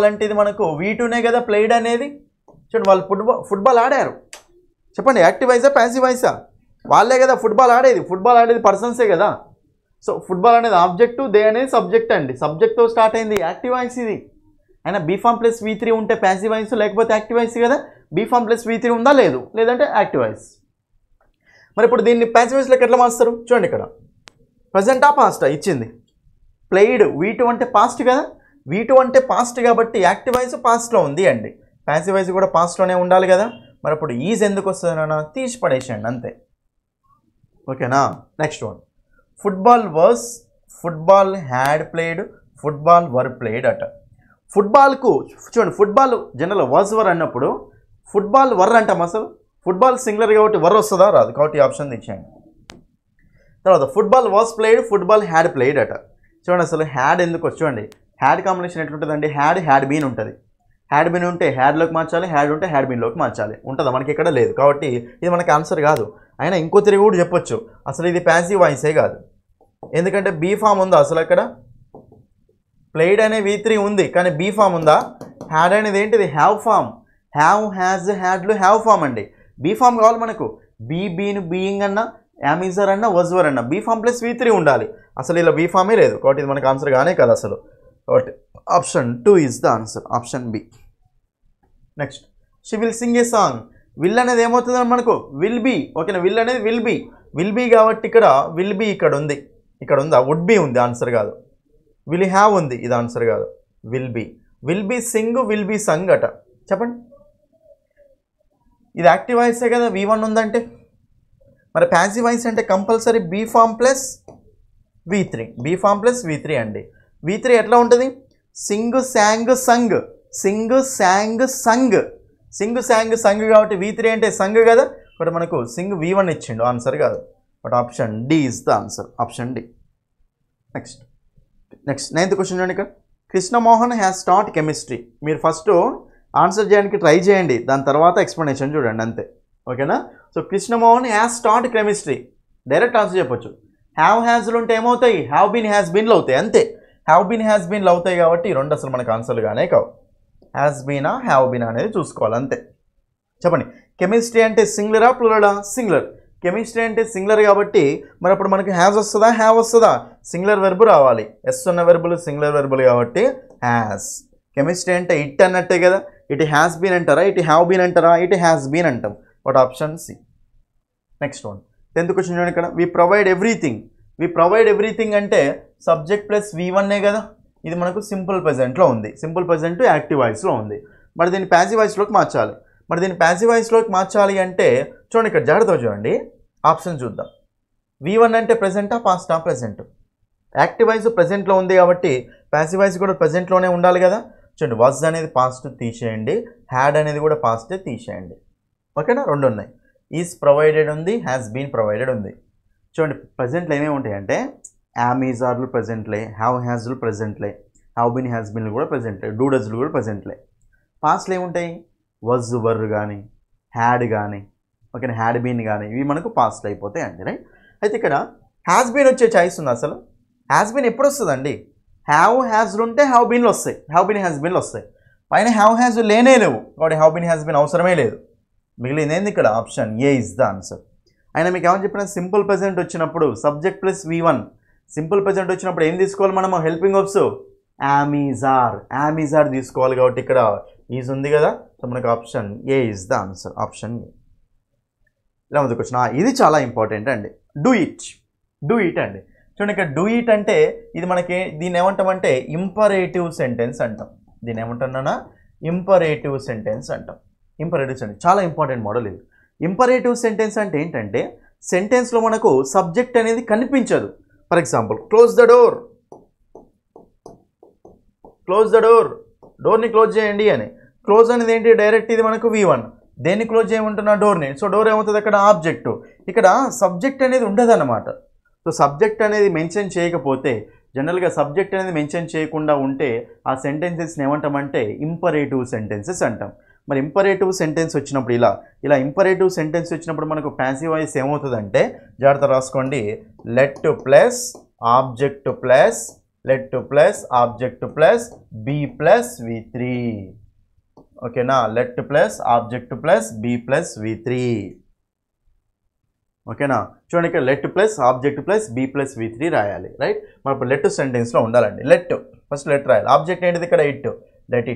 అంటే ఇది మనకు V2నే కదా ప్లేడ్ అనేది. చూడండి వాళ్ళు ఫుట్బాల్ ఆడారు. చెప్పండి యాక్టివ్ వాయిసా ప్యాసివ్ వాయిసా, వాళ్ళే కదా ఫుట్బాల్ ఆడేది పర్సన్సే కదా. సో ఫుట్బాల్ అనేది ఆబ్జెక్టు, దే అనేది సబ్జెక్ట్ అండి, సబ్జెక్ట్తో స్టార్ట్ అయింది యాక్టివ్ వాయిస్ ఇది. అయినా బీ ఫామ్ ప్లస్ V3 ఉంటే ప్యాసివ్ వాయిస్, లేకపోతే యాక్టివ్ వాయిస్ కదా. బీ ఫామ్ ప్లస్ V3 ఉందా, లేదు, లేదంటే యాక్టివ్ వాయిస్. మరి ఇప్పుడు దీన్ని ప్యాసివ్ వాయిస్లోకి ఎట్లా మార్స్తారు చూడండి. ఇక్కడ ప్రజెంటా పాస్టా ఇచ్చింది, ప్లేయిడ్ V2 అంటే పాస్ట్ కదా, V2 అంటే పాస్ట్ కాబట్టి యాక్టివ్ వాయిస్ పాస్ట్లో ఉంది అండి, ప్యాసివ్ వాయిస్ కూడా పాస్ట్లోనే ఉండాలి కదా. మరి అప్పుడు ఈజ్ ఎందుకు వస్తుంది నాన్న, తీసి పడేసేయండి అంతే. ఓకేనా. Next one. Football had played, football were played అట. ఫుట్బాల్కు చూడండి, ఫుట్బాల్ జనరల్ వాజ్ వర్ అన్నప్పుడు ఫుట్బాల్ వర్ అంటాం. అసలు ఫుట్బాల్ సింగులర్ కాబట్టి వర్ వస్తుందా, రాదు, కాబట్టి ఆప్షన్ ఇచ్చేయండి. తర్వాత football was played, football had played అట. చూడండి అసలు హ్యాడ్ ఎందుకు చూడండి, హ్యాడ్ కాంబినేషన్ ఎట్లుంటుందండి, హ్యాడ్ బీన్ ఉంటుంది. హ్యాడ్ బీన్ ఉంటే హ్యాడ్లోకి మార్చాలి, హ్యాడ్ ఉంటే హ్యాడ్ బీన్లోకి మార్చాలి, ఉంటుందా, మనకి ఇక్కడ లేదు కాబట్టి ఇది మనకి ఆన్సర్ కాదు. అయినా ఇంకో తిరిగి కూడా చెప్పొచ్చు, అసలు ఇది ప్యాసివ్ వాయిసే కాదు, ఎందుకంటే బీ ఫామ్ ఉందా అసలు అక్కడ. ప్లేడ్ అనే V3 ఉంది కానీ బీ ఫామ్ ఉందా. హ్యాడ్ అనేది ఏంటిది, హ్యావ్ ఫామ్. హ్యావ్, హ్యాజ్, హ్యాడ్లు హ్యావ్ ఫామ్ అండి. బీ ఫామ్ కావాలి మనకు, బీను బీయింగ్ అన్న, యామిజర్ అన్న, వజ్వర్ అన్న, బీ ఫామ్ ప్లస్ V3 ఉండాలి. అసలు ఇలా బీ ఫామే లేదు కాబట్టి ఇది మనకు ఆన్సర్ కానే కాదు అసలు. కాబట్టి option 2 is the answer, option B. Next. She will sing a song. Will అనేది ఏమవుతుంది మనకు, విల్ బీ. ఓకేనా, విల్ అనేది విల్ బీ కాబట్టి ఇక్కడ విల్ బీ ఇక్కడ ఉందా, వుడ్ బీ ఉంది, ఆన్సర్ కాదు. విల్ హ్యావ్ ఉంది, ఇది ఆన్సర్ కాదు. Will be sing, will be sung అట. చెప్పండి, ఇది యాక్టివ్ వాయిసే కదా V1 ఉందంటే. మరి ప్యాసివ్ వాయిస్ అంటే compulsory be form plus V3 అండి. V3 ఎట్లా ఉంటుంది, సింగ్ శాంగ్ సంగ్, సంగ్ కాబట్టి V3 అంటే సంగ్ కదా, బట్ మనకు సింగ్ V1 ఇచ్చిండు, ఆన్సర్ కాదు. But option D is the answer, option D. Next 9th question చూడండి. ఇక్కడ కృష్ణమోహన్ హ్యాస్ టాట్ కెమిస్ట్రీ. మీరు ఫస్ట్ ఆన్సర్ చేయడానికి ట్రై చేయండి, దాని తర్వాత ఎక్స్ప్లెనేషన్ చూడండి అంతే. ఓకేనా. So Krishnamohan has taught chemistry, direct answer చెప్పొచ్చు. హ్యావ్ హ్యాజ్లు ఉంటే ఏమవుతాయి, హ్యావ్ బీన్ హ్యాస్ బీన్లు అవుతాయి అంతే. హ్యావ్ బీన్ హ్యాస్ బీన్లు అవుతాయి కాబట్టి ఈ రెండు అసలు మనకు ఆన్సర్లు కానీ కావు. హ్యాస్ బీనా హ్యావ్ బీనా అనేది చూసుకోవాలి అంతే. చెప్పండి, కెమిస్ట్రీ అంటే సింగులరా ప్లూరలా, సింగులర్. కెమిస్ట్రీ అంటే సింగులర్ కాబట్టి మరి అప్పుడు మనకి హ్యాజ్ వస్తుందా, హ్యావ్ వస్తుందా, సింగులర్ వెర్బ్ రావాలి. ఎస్ ఉన్న వెర్బులు సింగులర్ వెర్బులు కాబట్టి హ్యాస్. కెమిస్ట్రీ అంటే ఇట్ అన్నట్టే కదా, ఇట్ హ్యాస్ బీన్ అంటారా, ఇట్ హ్యావ్ బీన్ అంటారా, ఇట్ హ్యాస్ బీన్ అంటాం. But option C. Next one. 10th question చూడండి. ఇక్కడ వి ప్రొవైడ్ ఎవ్రీథింగ్ అంటే సబ్జెక్ట్ ప్లస్ V1 కదా, ఇది మనకు సింపుల్ ప్రెజెంట్లో ఉంది, సింపుల్ ప్రెజెంట్ యాక్టివ్ వాయిస్లో ఉంది. మరి దీన్ని ప్యాసివ్ వాయిస్లోకి మార్చాలి. అంటే చూడండి ఇక్కడ జాగ్రత్తగా చూడండి, ఆప్షన్ చూద్దాం. V1 అంటే ప్రెజెంటా పాస్టా, ప్రెజెంట్. యాక్టివ్ వాయిస్ ప్రెజెంట్లో ఉంది కాబట్టి ప్యాసివ్ వాయిస్ కూడా ప్రెజెంట్లోనే ఉండాలి కదా. చూడండి, వాజ్ అనేది పాస్ట్ తీసేయండి, హ్యాడ్ అనేది కూడా పాస్టే తీసేయండి. ఓకేనా, రెండు ఉన్నాయి. ఈజ్ ప్రొవైడెడ్ ఉంది, హ్యాస్ బీన్ ప్రొవైడెడ్ ఉంది. చూడండి ప్రెజెంట్లో ఏమేమి ఉంటాయంటే యామ్ ఈజ్ ఆర్లు ప్రెజెంట్లే, హ్యావ్ హ్యాజ్లు ప్రెజెంట్లే, హ్యావ్ బీన్ హ్యాస్ బీన్లు కూడా ప్రెజెంట్లే, డూ డజ్లు కూడా ప్రెజెంట్లే. పాస్ట్లో ఏముంటాయి, వజ్ వర్ కానీ, హ్యాడ్ కానీ, ఓకేనా, హ్యాడ్ బీన్ కానీ ఇవి మనకు పాస్ట్ అయిపోతాయి అండి, రైట్. అయితే ఇక్కడ హ్యాస్ బీన్ వచ్చే ఛాయిస్ ఉంది. అసలు హ్యాస్ బీన్ ఎప్పుడు వస్తుందండి? హ్యావ్ హ్యాస్లు ఉంటే హ్యావ్ బీన్లు వస్తాయి, హ్యావ్ బీన్ హ్యాస్ బీన్లు వస్తాయి. పైన హ్యావ్ హ్యాస్ లేనే లేవు కాబట్టి హ్యావ్ బీన్ హ్యాస్ బీన్ అవసరమే లేదు. మిగిలింది ఏంది ఇక్కడ? Option A is the answer. అయినా మీకు ఏమని చెప్పిన సింపుల్ ప్రెజెంట్ వచ్చినప్పుడు subject plus V1 simple present వచ్చినప్పుడు ఏం తీసుకోవాలి మనము? Helping verbs am is are తీసుకోవాలి. కాబట్టి ఇక్కడ ఈజ్ ఉంది కదా, సో మనకు option A is the answer, option A. ఇలా ముందుకు వచ్చిన ఇది చాలా ఇంపార్టెంట్ అండి. డూ ఇట్ అండి. చూడండి ఇక్కడ డూ ఇట్ అంటే ఇది మనకి దీన్ని ఏమంటామంటే ఇంపరేటివ్ సెంటెన్స్ అంటాం. దీన్ని ఏమంటున్నా? ఇంపరేటివ్ సెంటెన్స్ అంటాం. ఇంపరేటివ్ సెంటెన్స్ చాలా ఇంపార్టెంట్ మోడల్ ఇది. ఇంపరేటివ్ సెంటెన్స్ అంటే ఏంటంటే సెంటెన్స్లో మనకు సబ్జెక్ట్ అనేది కనిపించదు. For example close the door, డోర్ని క్లోజ్ చేయండి అని. క్లోజ్ అనేది ఏంటి? డైరెక్ట్ ఇది మనకు V1. దేన్ని క్లోజ్ చేయమంటున్నా? డోర్ని. సో డోర్ ఏమవుతుంది అక్కడ? ఆబ్జెక్టు. ఇక్కడ సబ్జెక్ట్ అనేది ఉండదు అన్నమాట. సో సబ్జెక్ట్ అనేది మెన్షన్ చేయకపోతే, జనరల్గా సబ్జెక్ట్ అనేది మెన్షన్ చేయకుండా ఉంటే ఆ సెంటెన్సెస్ని ఏమంటామంటే ఇంపరేటివ్ సెంటెన్సెస్ అంటాం. మరి ఇంపరేటివ్ సెంటెన్స్ వచ్చినప్పుడు ఇలా ఇంపరేటివ్ సెంటెన్స్ వచ్చినప్పుడు మనకు ప్యాసివ్ వాయిస్ ఏమవుతుందంటే, జాగ్రత్త రాసుకోండి, let plus object plus be plus V3. ఓకేనా, let plus object plus be plus V3. ఓకేనా, చూడండి ఇక్కడ let plus object plus be plus V3 రాయాలి, రైట్. మరి ఇప్పుడు లెట్ సెంటెన్స్లో ఉండాలండి. ఫస్ట్ లెట్ రాయాలి. ఆబ్జెక్ట్ ఏంటిది ఇక్కడ? ఇట్. Let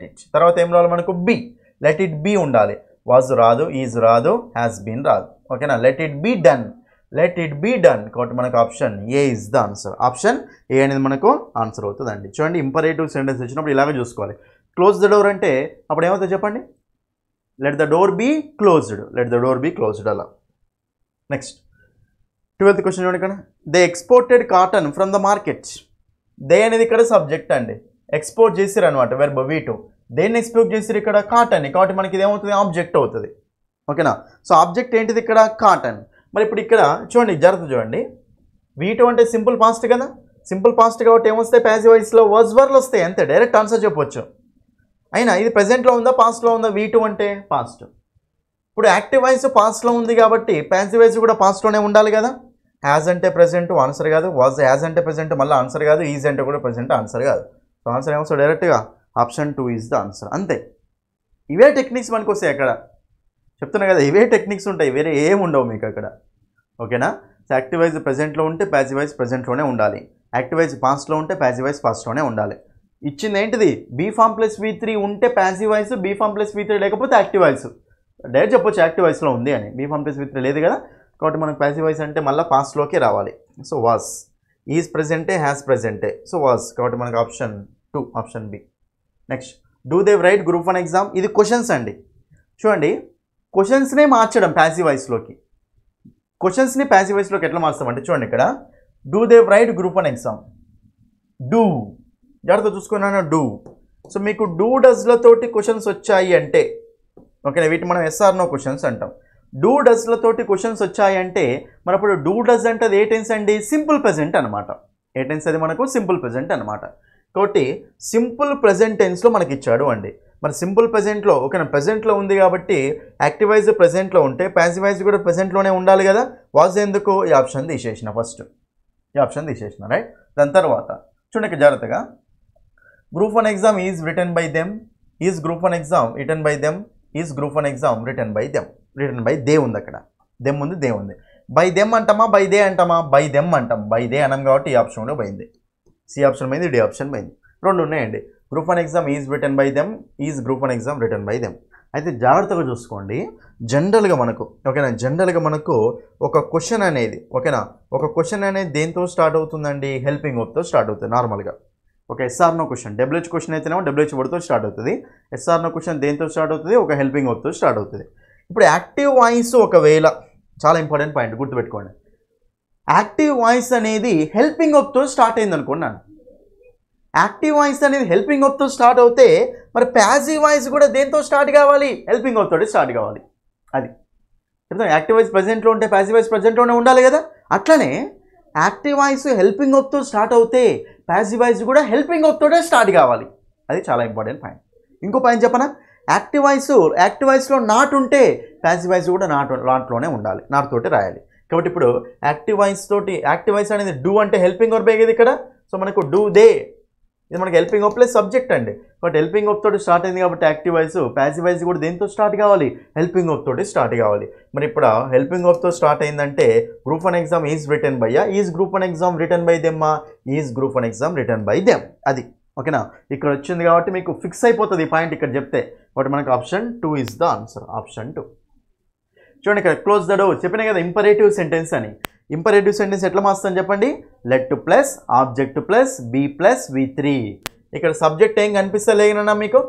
it. తర్వాత ఏం రావాలి మనకు? బి. లెట్ ఇట్ బి ఉండాలి. వాజ్ రాదు, ఈజ్ రాదు, హ్యాస్ బీన్ రాదు. ఓకేనా, లెట్ ఇట్ బి డన్. కాబట్టి మనకు option A is the answer. Option ఏ అనేది మనకు ఆన్సర్ అవుతుందండి. చూడండి ఇంపరేటివ్ సెంటెన్స్ వచ్చినప్పుడు ఇలాగే చూసుకోవాలి. క్లోజ్ ద డోర్ అంటే అప్పుడు ఏమవుతుంది చెప్పండి? Let the door be closed. అలా. నెక్స్ట్ 12th క్వశ్చన్ చూడండి ఇక్కడ. They exported cotton from the market. They అనేది ఇక్కడ సబ్జెక్ట్ అండి. ఎక్స్పోర్ట్ చేసిరు అనమాట, వెర్బ్ V2. దేన్ని ఎక్స్పోర్ట్ చేసిరు ఇక్కడ? కాటన్. కాబట్టి మనకి ఇది ఏమవుతుంది? ఆబ్జెక్ట్ అవుతుంది. ఓకేనా, సో ఆబ్జెక్ట్ ఏంటిది ఇక్కడ? కాటన్. మరి ఇప్పుడు ఇక్కడ చూడండి, జాగ్రత్త చూడండి. V2 అంటే సింపుల్ పాస్ట్ కదా, సింపుల్ పాస్ట్ కాబట్టి ఏమొస్తాయి? ప్యాసివ్ వాయిస్లో వర్డ్లు వస్తాయి, అంతే. డైరెక్ట్ ఆన్సర్ చెప్పొచ్చు. అయినా ఇది ప్రెజెంట్లో ఉందా పాస్ట్లో ఉందా? V2 అంటే పాస్ట్. ఇప్పుడు యాక్టివ్ వాయిస్ పాస్ట్లో ఉంది కాబట్టి ప్యాసివ్ వాయిస్ కూడా పాస్ట్లోనే ఉండాలి కదా. యాజ్ అంటే ప్రెజెంట్ ఆన్సర్ కాదు, వాజ్ యాజ్ అంటే ప్రెజెంట్ మళ్ళీ ఆన్సర్ కాదు, ఈజ్ అంటే కూడా ప్రెజెంట్ ఆన్సర్ కాదు. సో ఆన్సర్ ఏమొస్తుంది? డైరెక్ట్గా ఆప్షన్ 2 ఈజ్ ద ఆన్సర్, అంతే. ఇవే టెక్నిక్స్ మనకు వస్తాయి అక్కడ, చెప్తున్నా కదా, ఇవే టెక్నిక్స్ ఉంటాయి, వేరే ఏమి ఉండవు మీకు అక్కడ. ఓకేనా, సో యాక్టివ్ వాయిస్ ప్రెజెంట్లో ఉంటే ప్యాసివ్ వాయిస్ ప్రెజెంట్లోనే ఉండాలి. యాక్టివ్ వాయిస్ పాస్ట్లో ఉంటే ప్యాసివ్ వాయిస్ పాస్ట్లోనే ఉండాలి. ఇచ్చింది ఏంటిది? బీ ఫామ్ ప్లస్ V3 ఉంటే passive voice, be form plus V3 లేకపోతే యాక్టివ్ వాయిస్. డైరెక్ట్ చెప్పొచ్చు యాక్టివ్ వాయిస్లో ఉంది అని. బీ ఫామ్ ప్లస్ V3 లేదు కదా, కాబట్టి మనకు ప్యాసివ్ వాయిస్ అంటే మళ్ళీ పాస్ట్లోకి రావాలి. సో వాస్, ఈజ్ ప్రెజెంటే, హ్యాస్ ప్రెజెంటే, సో వాస్. కాబట్టి మనకు option 2, option B. Next, do they write group 1 exam. ఇది క్వశ్చన్స్ అండి. చూడండి, క్వశ్చన్స్నే మార్చడం ప్యాసివ్ వాయిస్లోకి. క్వశ్చన్స్ని ప్యాసివ్ వాయిస్లోకి ఎట్లా మార్స్తామంటే చూడండి ఇక్కడ, do they write group 1 exam. Do, జాగ్రత్త చూసుకున్నాను, డూ. సో మీకు డూ డస్లతోటి క్వశ్చన్స్ వచ్చాయి అంటే, ఓకేనా, వీటి మనం SR నో క్వశ్చన్స్ అంటాం. డూ డస్లతోటి క్వశ్చన్స్ వచ్చాయి అంటే మరి అప్పుడు డూ డస్ అంటే అది ఏ టెన్స్ అండి? సింపుల్ ప్రెజెంట్ అనమాట. ఏ టెన్స్ అది మనకు? సింపుల్ ప్రెజెంట్ అనమాట. కాబట్టి సింపుల్ ప్రెజెంట్ టెన్స్లో మనకి ఇచ్చాడు అండి. మరి సింపుల్ ప్రెజెంట్లో, ఓకేనా, ప్రెజెంట్లో ఉంది కాబట్టి యాక్టివ్ వాయిస్ ప్రెజెంట్లో ఉంటే ప్యాసివ్ వాయిస్ కూడా ప్రెజెంట్లోనే ఉండాలి కదా. వాజ్ ఎందుకు? ఈ ఆప్షన్ తీసేసిన, ఫస్ట్ ఈ ఆప్షన్ తీసేసిన, రైట్. దాని తర్వాత చూడండి జాగ్రత్తగా, group 1 exam is written by them, is group 1 exam written by them, is group 1 exam written by they. రిటన్ బై దే ఉంది అక్కడ, దెమ్ ఉంది, దే ఉంది. బై దెమ్ అంటామా, బై దే అంటామా? బై దెమ్ అంటాం. బై దే అనం కాబట్టి ఈ ఆప్షన్ కూడా పోయింది, సి ఆప్షన్ పోయింది, డి ఆప్షన్ పోయింది. రెండు ఉన్నాయండి. Group 1 exam is written by them, is group 1 exam written by them. అయితే జాగ్రత్తగా చూసుకోండి, జనరల్గా మనకు, ఓకేనా, జనరల్గా మనకు ఒక క్వశ్చన్ అనేది, ఓకేనా, ఒక క్వశ్చన్ అనేది దేంతో స్టార్ట్ అవుతుందండి? హెల్పింగ్ వర్బ్తో స్టార్ట్ అవుతుంది నార్మల్గా. Okay, SR no question, WH question అయితేనేమో WH వర్డ్తో స్టార్ట్ అవుతుంది. SR నో క్వశ్చన్ దేంతో స్టార్ట్ అవుతుంది? ఒక హెల్పింగ్ వర్బ్తో స్టార్ట్ అవుతుంది. ఇప్పుడు యాక్టివ్ వాయిస్ ఒకవేళ, చాలా ఇంపార్టెంట్ పాయింట్ గుర్తుపెట్టుకోండి, యాక్టివ్ వాయిస్ అనేది హెల్పింగ్ వర్బ్తో స్టార్ట్ అయింది అనుకున్నాను. యాక్టివ్ వాయిస్ అనేది హెల్పింగ్ వర్బ్తో స్టార్ట్ అవుతే మరి ప్యాసివ్ వాయిస్ కూడా దేంతో స్టార్ట్ కావాలి? హెల్పింగ్ వర్బ్ తోటి స్టార్ట్ కావాలి. అది చెప్తాను. యాక్టివ్ వాయిస్ ప్రెజెంట్లో ఉంటే ప్యాసివ్ వాయిస్ ప్రెజెంట్లోనే ఉండాలి కదా. అట్లనే యాక్టివ్ వాయిస్ హెల్పింగ్ వర్బ్తో స్టార్ట్ అవుతే ప్యాసివ్ వాయిస్ కూడా హెల్పింగ్ వర్బ్ తోటే స్టార్ట్ కావాలి. అది చాలా ఇంపార్టెంట్ పాయింట్. ఇంకో పాయింట్ చెప్పనా, యాక్టివ్ వాయిస్లో నాట్ ఉంటే ప్యాసివ్ వాయిస్ కూడా నాట్లోనే ఉండాలి, నాట్ తోటి రాయాలి. కాబట్టి ఇప్పుడు యాక్టివ్ వాయిస్ అనేది డూ అంటే హెల్పింగ్ వర్బ్ కదా ఇక్కడ. సో మనకు డూ దే, ఇది మనకి హెల్పింగ్ వర్బ్ ప్లస్ సబ్జెక్ట్ అండి. బట్ హెల్పింగ్ వర్బ్ తోటి స్టార్ట్ అయింది కాబట్టి యాక్టివ్ వాయిస్, ప్యాసివ్ వాయిస్ కూడా దేంతో స్టార్ట్ కావాలి, హెల్పింగ్ వర్బ్ తోటి స్టార్ట్ కావాలి. మరి ఇప్పుడు హెల్పింగ్ వర్బ్తో స్టార్ట్ అయిందంటే group 1 exam is written by, is group 1 exam written by దెమ్మా, is group 1 exam written by them. అది ఓకేనా, ఇక్కడ వచ్చింది కాబట్టి మీకు ఫిక్స్ అయిపోతుంది ఈ పాయింట్ ఇక్కడ చెప్తే. బట్ మనకు option 2 is the answer, option 2. చూడండి ఇక్కడ క్లోజ్ ద డోర్ చెప్పినా కదా ఇంపరేటివ్ సెంటెన్స్ అని. ఇంపరేటివ్ సెంటెన్స్ ఎట్లా మారుస్తాను చెప్పండి, let plus object plus be plus V3. ఇక్కడ సబ్జెక్ట్ ఏం కనిపిస్తలేదన్నా మీకు,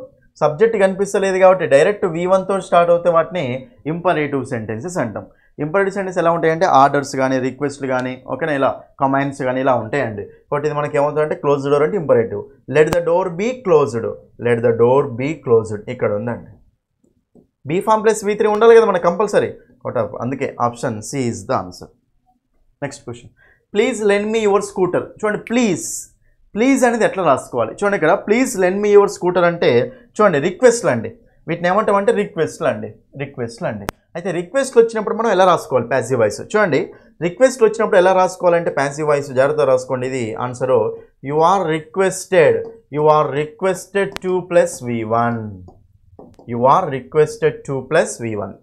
సబ్జెక్ట్ కనిపిస్తలేదు కాబట్టి డైరెక్ట్ V1తో స్టార్ట్ అవుతే వాటిని ఇంపరేటివ్ సెంటెన్సెస్ అంటాం. ఇంపరేటివ్ సెంటెన్స్ ఎలా ఉంటాయంటే ఆర్డర్స్ కానీ రిక్వెస్ట్లు కానీ ఓకేనా, ఇలా కమాండ్స్ కానీ ఇలా ఉంటాయండి. కాబట్టి ఇది మనకి ఏమవుతుందంటే క్లోజ్ డోర్ అంటే imperative. Let the door be closed, let the door be closed ఇక్కడ ఉందండి. బీ ఫామ్ ప్లస్ V3 ఉండాలి కదా మనకు కంపల్సరీ, అందుకే option C is the answer. Next question, please lend me your scooter. చూడండి ప్లీజ్ అనేది ఎట్లా రాసుకోవాలి చూడండి. ఇక్కడ please lend me your scooter అంటే చూడండి రిక్వెస్ట్లు అండి, వీటిని ఏమంటామంటే రిక్వెస్ట్లు అండి. అయితే రిక్వెస్ట్లు వచ్చినప్పుడు మనం ఎలా రాసుకోవాలి ప్యాసివ్ వాయిస్. చూడండి రిక్వెస్ట్లు వచ్చినప్పుడు ఎలా రాసుకోవాలంటే ప్యాసివ్ వాయిస్ జాగ్రత్తగా రాసుకోండి. ఇది answer, you are requested 2 + V1, you are requested 2 + V1.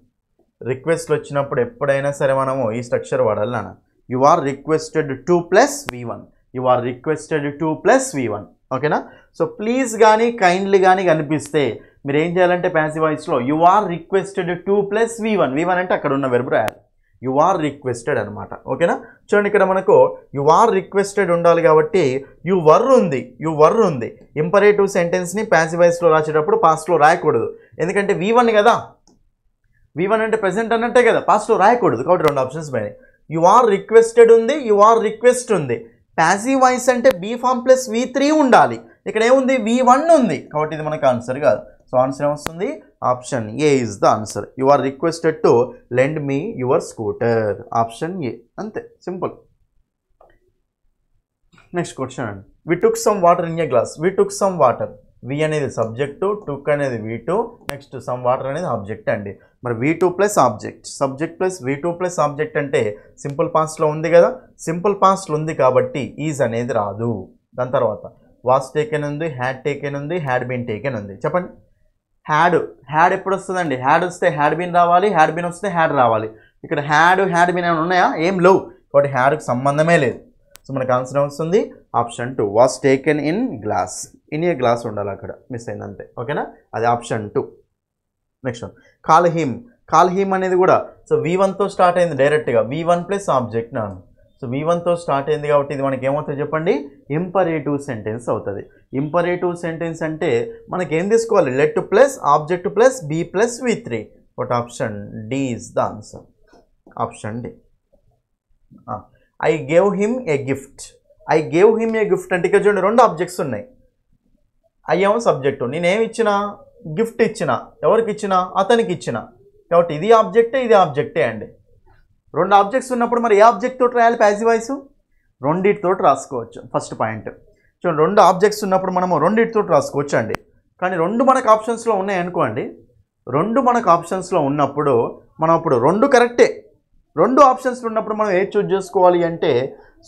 రిక్వెస్ట్లు వచ్చినప్పుడు ఎప్పుడైనా సరే మనము ఈ స్ట్రక్చర్ వాడాలి నాన్న. You are requested 2 + V1, you are requested 2 + V1 ఓకేనా. సో ప్లీజ్ కానీ కైండ్లీ కానీ కనిపిస్తే మీరు ఏం చేయాలంటే ప్యాసివ్ వాయిస్లో యు ఆర్ రిక్వెస్టెడ్ 2 + V1 అంటే అక్కడ ఉన్న వెర్బ్ రాయాలి, యు ఆర్ రిక్వెస్టెడ్ అనమాట ఓకేనా. చూడండి ఇక్కడ మనకు యు ఆర్ రిక్వెస్టెడ్ ఉండాలి కాబట్టి యు వర్ ఉంది. ఇంపరేటివ్ సెంటెన్స్ని ప్యాసివ్ వాయిస్లో రాసేటప్పుడు పాస్ట్లో రాయకూడదు, ఎందుకంటే V1 కదా, V1 అంటే ప్రెసెంట్ అన్నట్టే కదా, పాస్ట్లో రాయకూడదు. కాబట్టి 2 ఆప్షన్స్ పోయినాయి. యు ఆర్ రిక్వెస్టెడ్ ఉంది, యు ఆర్ రిక్వెస్ట్ ఉంది. ప్యాసివ్ వాయిస్ అంటే బీ ఫామ్ ప్లస్ V3 ఉండాలి, ఇక్కడ ఏముంది V1 ఉంది, కాబట్టి ఇది మనకు ఆన్సర్ కాదు. సో ఆన్సర్ ఏమొస్తుంది, option A is the answer. You are requested to lend me your scooter, option A, అంతే సింపుల్. నెక్స్ట్ క్వశ్చన్ అండి, we took some water in a glass. We took some water, we అనేది subject, టుక్ అనేది V2, next some water అనేది object అండి. మరి V2 + object, subject plus V2 + object అంటే simple పాస్ట్లో ఉంది కదా, సింపుల్ పాస్ట్లో ఉంది కాబట్టి ఈజ్ అనేది రాదు. దాని తర్వాత వాస్ టేకెన్ ఉంది, హ్యాడ్ టేకెన్ ఉంది, హ్యాడ్ బీన్ టేకెన్ ఉంది. చెప్పండి హ్యాడ్ ఎప్పుడు వస్తుందండి, హ్యాడ్ వస్తే హ్యాడ్ బీన్ రావాలి, హ్యాడ్ బీన్ వస్తే హ్యాడ్ రావాలి. ఇక్కడ హ్యాడ్ బీన్ ఏమైనా ఉన్నాయా, ఏం లేవు, కాబట్టి హ్యాడ్కి సంబంధమే లేదు. సో మనకు ఆన్సర్ వస్తుంది option 2, was taken in glass. In a glass ఉండాలి, అక్కడ మిస్ అయింది అంతే ఓకేనా, అది option 2. Next one, call him అనేది కూడా సో V1తో స్టార్ట్ అయింది డైరెక్ట్గా, V1 + ఆబ్జెక్ట్ నాను. సో V1తో స్టార్ట్ అయింది కాబట్టి ఇది మనకి ఏమవుతుంది చెప్పండి, ఇంపరేటివ్ సెంటెన్స్ అవుతుంది. ఇంపరేటివ్ సెంటెన్స్ అంటే మనకి ఏం తీసుకోవాలి, let plus object plus be + V3. But option D is the answer, option D. I gave him a gift అంటే ఇక్కడ చూడండి 2 ఆబ్జెక్ట్స్ ఉన్నాయి. అయ్యేమో సబ్జెక్టు, నేనేమి ఇచ్చిన, గిఫ్ట్ ఇచ్చిన, ఎవరికి ఇచ్చిన, అతనికి ఇచ్చిన, కాబట్టి ఇది ఆబ్జెక్టే అండి. 2 ఆబ్జెక్ట్స్ ఉన్నప్పుడు మరి ఏ ఆబ్జెక్ట్ తోటి రాయాలి ప్యాసివ్ వాయిస్, రెండిటితోటి రాసుకోవచ్చు. ఫస్ట్ పాయింట్ చూడండి, 2 ఆబ్జెక్ట్స్ ఉన్నప్పుడు మనము రెండిటితోటి రాసుకోవచ్చు అండి. కానీ 2 మనకు ఆప్షన్స్లో ఉన్నాయి అనుకోండి, 2 మనకు ఆప్షన్స్లో ఉన్నప్పుడు మనం ఇప్పుడు 2 కరెక్టే, 2 ఆప్షన్స్లో ఉన్నప్పుడు మనం ఏది చూజ్ చేసుకోవాలి అంటే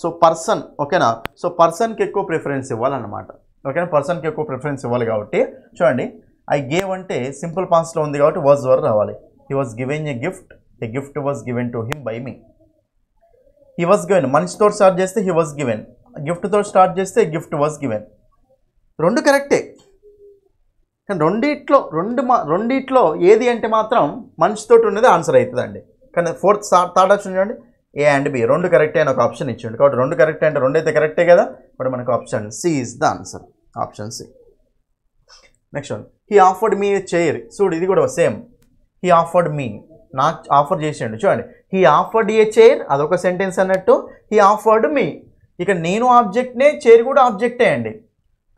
సో పర్సన్ ఓకేనా. సో పర్సన్కి ఎక్కువ ప్రిఫరెన్స్ ఇవ్వాలన్నమాట ఓకేనా, పర్సన్కి ఎక్కువ ప్రిఫరెన్స్ ఇవ్వాలి. కాబట్టి చూడండి ఐ గేవ్ అంటే సింపుల్ పాస్ట్లో ఉంది కాబట్టి వాజ్ వర్ రావాలి. He was given a gift was given to him by me. He was given, మనిషితో స్టార్ట్ చేస్తే హీ వాజ్ గివెన్, గిఫ్ట్తో స్టార్ట్ చేస్తే గిఫ్ట్ వాజ్ గివెన్. 2 కరెక్టే, కానీ రెండిట్లో ఏది అంటే మాత్రం మనిషితో ఉన్నది ఆన్సర్ అవుతుందండి. కానీ థర్డ్ ఆప్షన్ చూడండి, ఏ అండ్ బి 2 కరెక్టే అని ఒక ఆప్షన్ ఇచ్చిండు, కాబట్టి 2 కరెక్టే అంటే 2 అయితే కరెక్టే కదా, బట్ మనకు option C is the answer, option C. Next one, he offered me a chair. చూడు ఇది కూడా సేమ్, హీ ఆఫర్డ్ మీ, నాకు ఆఫర్ చేసిండు. చూడండి హీ ఆఫర్డ్ ఏ చైర్ అదొక సెంటెన్స్ అన్నట్టు, హీ ఆఫర్డ్ మీ, ఇక నేను ఆబ్జెక్ట్నే, చైర్ కూడా ఆబ్జెక్టే అండి.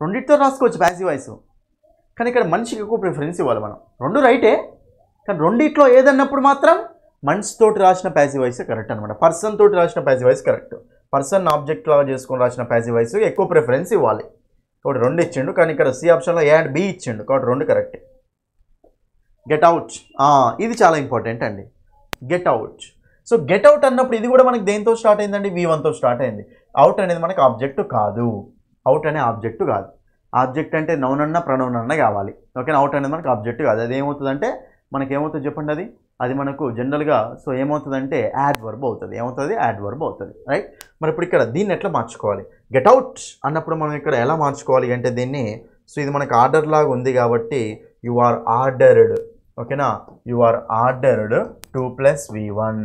రెండింటితో రాసుకోవచ్చు ప్యాసివ్ వాయిస్, కానీ ఇక్కడ మనిషికి ఎక్కువ ప్రిఫరెన్స్ ఇవ్వాలి మనం. 2 రైటే, కానీ రెండిట్లో ఏదన్నప్పుడు మాత్రం మనిషితోటి రాసిన ప్యాసివ్ వాయిస్ కరెక్ట్ అనమాట. పర్సన్ తోటి రాసిన passive voice correct, person object లాగా చేసుకొని రాసిన ప్యాసివ్ వాయిస్ ఎక్కువ ప్రిఫరెన్స్ ఇవ్వాలి. కాబట్టి 2 ఇచ్చిండు, కానీ ఇక్కడ సి ఆప్షన్లో ఏ అండ్ బి ఇచ్చిండు, కాబట్టి 2 కరెక్టే. Get out. ఇది చాలా ఇంపార్టెంట్ అండి, get out. So get out అన్నప్పుడు ఇది కూడా మనకి దేంతో స్టార్ట్ అయిందండి, V1తో స్టార్ట్ అయింది. అవుట్ అనేది మనకి ఆబ్జెక్ట్ కాదు, అవుట్ అనే ఆబ్జెక్ట్ కాదు. ఆబ్జెక్ట్ అంటే నౌన్ అన్న ప్రొనౌన్ అన్న కావాలి, ఓకేనా. అవుట్ అనేది మనకి ఆబ్జెక్ట్ కాదు. అది ఏమవుతుందంటే మనకి ఏమవుతుంది చెప్పండి, అది మనకు జనరల్గా సో ఏమవుతుందంటే యాడ్వర్బ్ అవుతుంది. ఏమవుతుంది, యాడ్వర్బ్ అవుతుంది, రైట్. మరి ఇప్పుడు ఇక్కడ దీన్ని ఎట్లా మార్చుకోవాలి, గెట్ అవుట్ అన్నప్పుడు మనం ఇక్కడ ఎలా మార్చుకోవాలి అంటే దీన్ని, సో ఇది మనకు ఆర్డర్ లాగా ఉంది కాబట్టి యు ఆర్ ఆర్డర్డ్, ఓకేనా. You are ordered 2 + V1.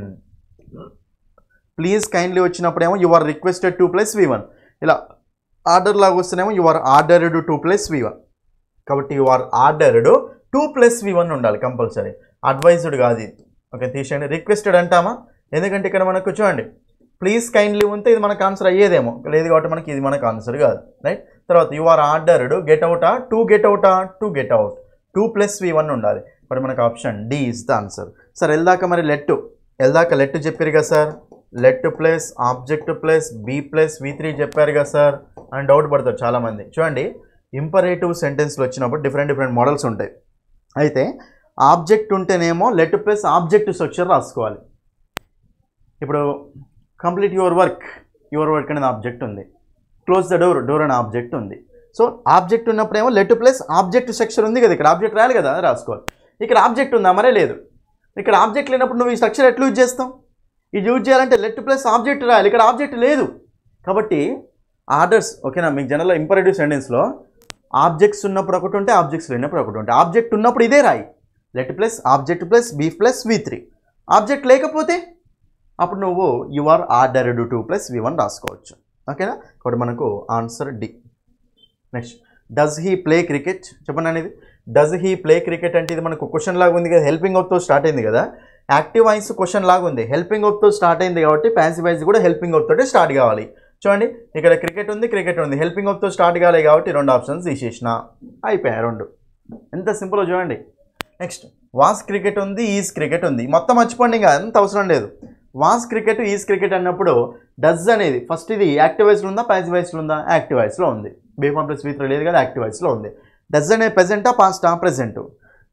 Please kindly వచ్చినప్పుడేమో యు ఆర్ రిక్వెస్టెడ్ 2 + V1. ఇలా ఆర్డర్ లాగా వస్తేనేమో యు ఆర్ ఆర్డర్డ్ 2 + V1. కాబట్టి యు ఆర్ ఆర్డర్డ్ 2 + V1 ఉండాలి కంపల్సరీ. అడ్వైజ్డ్ కాదు ఇది, ఓకే తీసేయండి. రిక్వెస్టెడ్ అంటామా, ఎందుకంటే ఇక్కడ మనకు చూడండి ప్లీజ్ కైండ్లీ ఉంటే ఇది మనకు ఆన్సర్ అయ్యేదేమో, లేదు కాబట్టి మనకి ఇది మనకు ఆన్సర్ కాదు, రైట్. తర్వాత యు ఆర్ ఆర్డర్డ్ గెట్ అవుటా, టు గెట్ అవుటా, టు గెట్ అవుట్, 2 + V1 ఉండాలి. ఇప్పుడు మనకు option D is the answer. Sir వెళ్దాక మరి వెళ్దాక లెట్ చెప్పారు కదా sir, let plus object plus be plus V3 చెప్పారు కదా సార్ అని డౌట్ పడతారు చాలామంది. చూడండి ఇంపరేటివ్ సెంటెన్స్లో వచ్చినప్పుడు డిఫరెంట్ మోడల్స్ ఉంటాయి. అయితే ఆబ్జెక్ట్ ఉంటేనేమో లెట్ ప్లస్ ఆబ్జెక్ట్ స్ట్రక్చర్ రాసుకోవాలి. ఇప్పుడు కంప్లీట్ యువర్ వర్క్ అనేది ఆబ్జెక్ట్ ఉంది, క్లోజ్ ద డోర్ అనే ఆబ్జెక్ట్ ఉంది. సో ఆబ్జెక్ట్ ఉన్నప్పుడేమో లెట్ ప్లస్ ఆబ్జెక్ట్ స్ట్రక్చర్ ఉంది కదా, ఇక్కడ ఆబ్జెక్ట్ రాయాలి కదా, రాసుకోవాలి. ఇక్కడ ఆబ్జెక్ట్ ఉందా, మరే లేదు. ఇక్కడ ఆబ్జెక్ట్ లేనప్పుడు నువ్వు ఈ స్ట్రక్చర్ ఎట్లా యూజ్ చేస్తావు, ఇది యూజ్ చేయాలంటే లెట్ ప్లస్ ఆబ్జెక్ట్ రాయాలి, ఇక్కడ ఆబ్జెక్ట్ లేదు కాబట్టి ఆర్డర్స్, ఓకేనా. మీకు జనరల్గా ఇంపరేటివ్ సెంటెన్స్లో ఆబ్జెక్ట్స్ ఉన్నప్పుడు ఒకటి ఉంటే ఆబ్జెక్ట్స్ లేనప్పుడు ఒకటి ఉంటాయి. ఆబ్జెక్ట్ ఉన్నప్పుడు ఇదే రాయి, let plus object plus be plus V3. Object లేకపోతే అప్పుడు నువ్వు యు ఆర్ ఆర్డర్డ్ 2 + V1 రాసుకోవచ్చు, ఓకేనా. కాబట్టి మనకు answer D. Next does he play cricket చెప్పండి అనేది. డస్ హీ ప్లే క్రికెట్ అంటే ఇది మనకు క్వశ్చన్ లాగా ఉంది కదా, హెల్పింగ్ వర్బ్తో స్టార్ట్ అయింది కదా. యాక్టివ్ వాయిస్ క్వశ్చన్ లాగా ఉంది, హెల్పింగ్ వర్బ్తో స్టార్ట్ అయింది కాబట్టి ప్యాసివ్ వాయిస్ కూడా హెల్పింగ్ వర్బ్ తోటే స్టార్ట్ కావాలి. చూడండి ఇక్కడ క్రికెట్ ఉంది, హెల్పింగ్ వర్బ్తో స్టార్ట్ కాలేదు కాబట్టి 2 ఆప్షన్స్ తీసేసిన, అయిపోయాయి 2. ఎంత సింపుల్ చూడండి. నెక్స్ట్ వాస్ క్రికెట్ ఉంది, ఈజ్ క్రికెట్ ఉంది, మొత్తం మర్చిపోండి, ఇంకా అంత అవసరం లేదు. వాస్ క్రికెట్, ఈజ్ క్రికెట్ అన్నప్పుడు డస్ అనేది ఫస్ట్ ఇది యాక్టివ్ వాయిస్లో ఉందా, ప్యాసివ్ వాయిస్లో ఉందా, యాక్టివ్ వాయిస్లో ఉంది. B1 + V3 లేదు కదా, యాక్టివ్ వాయిస్లో ఉంది. డస్ అనేది ప్రెజెంటా పాస్టా, ప్రెజెంట్.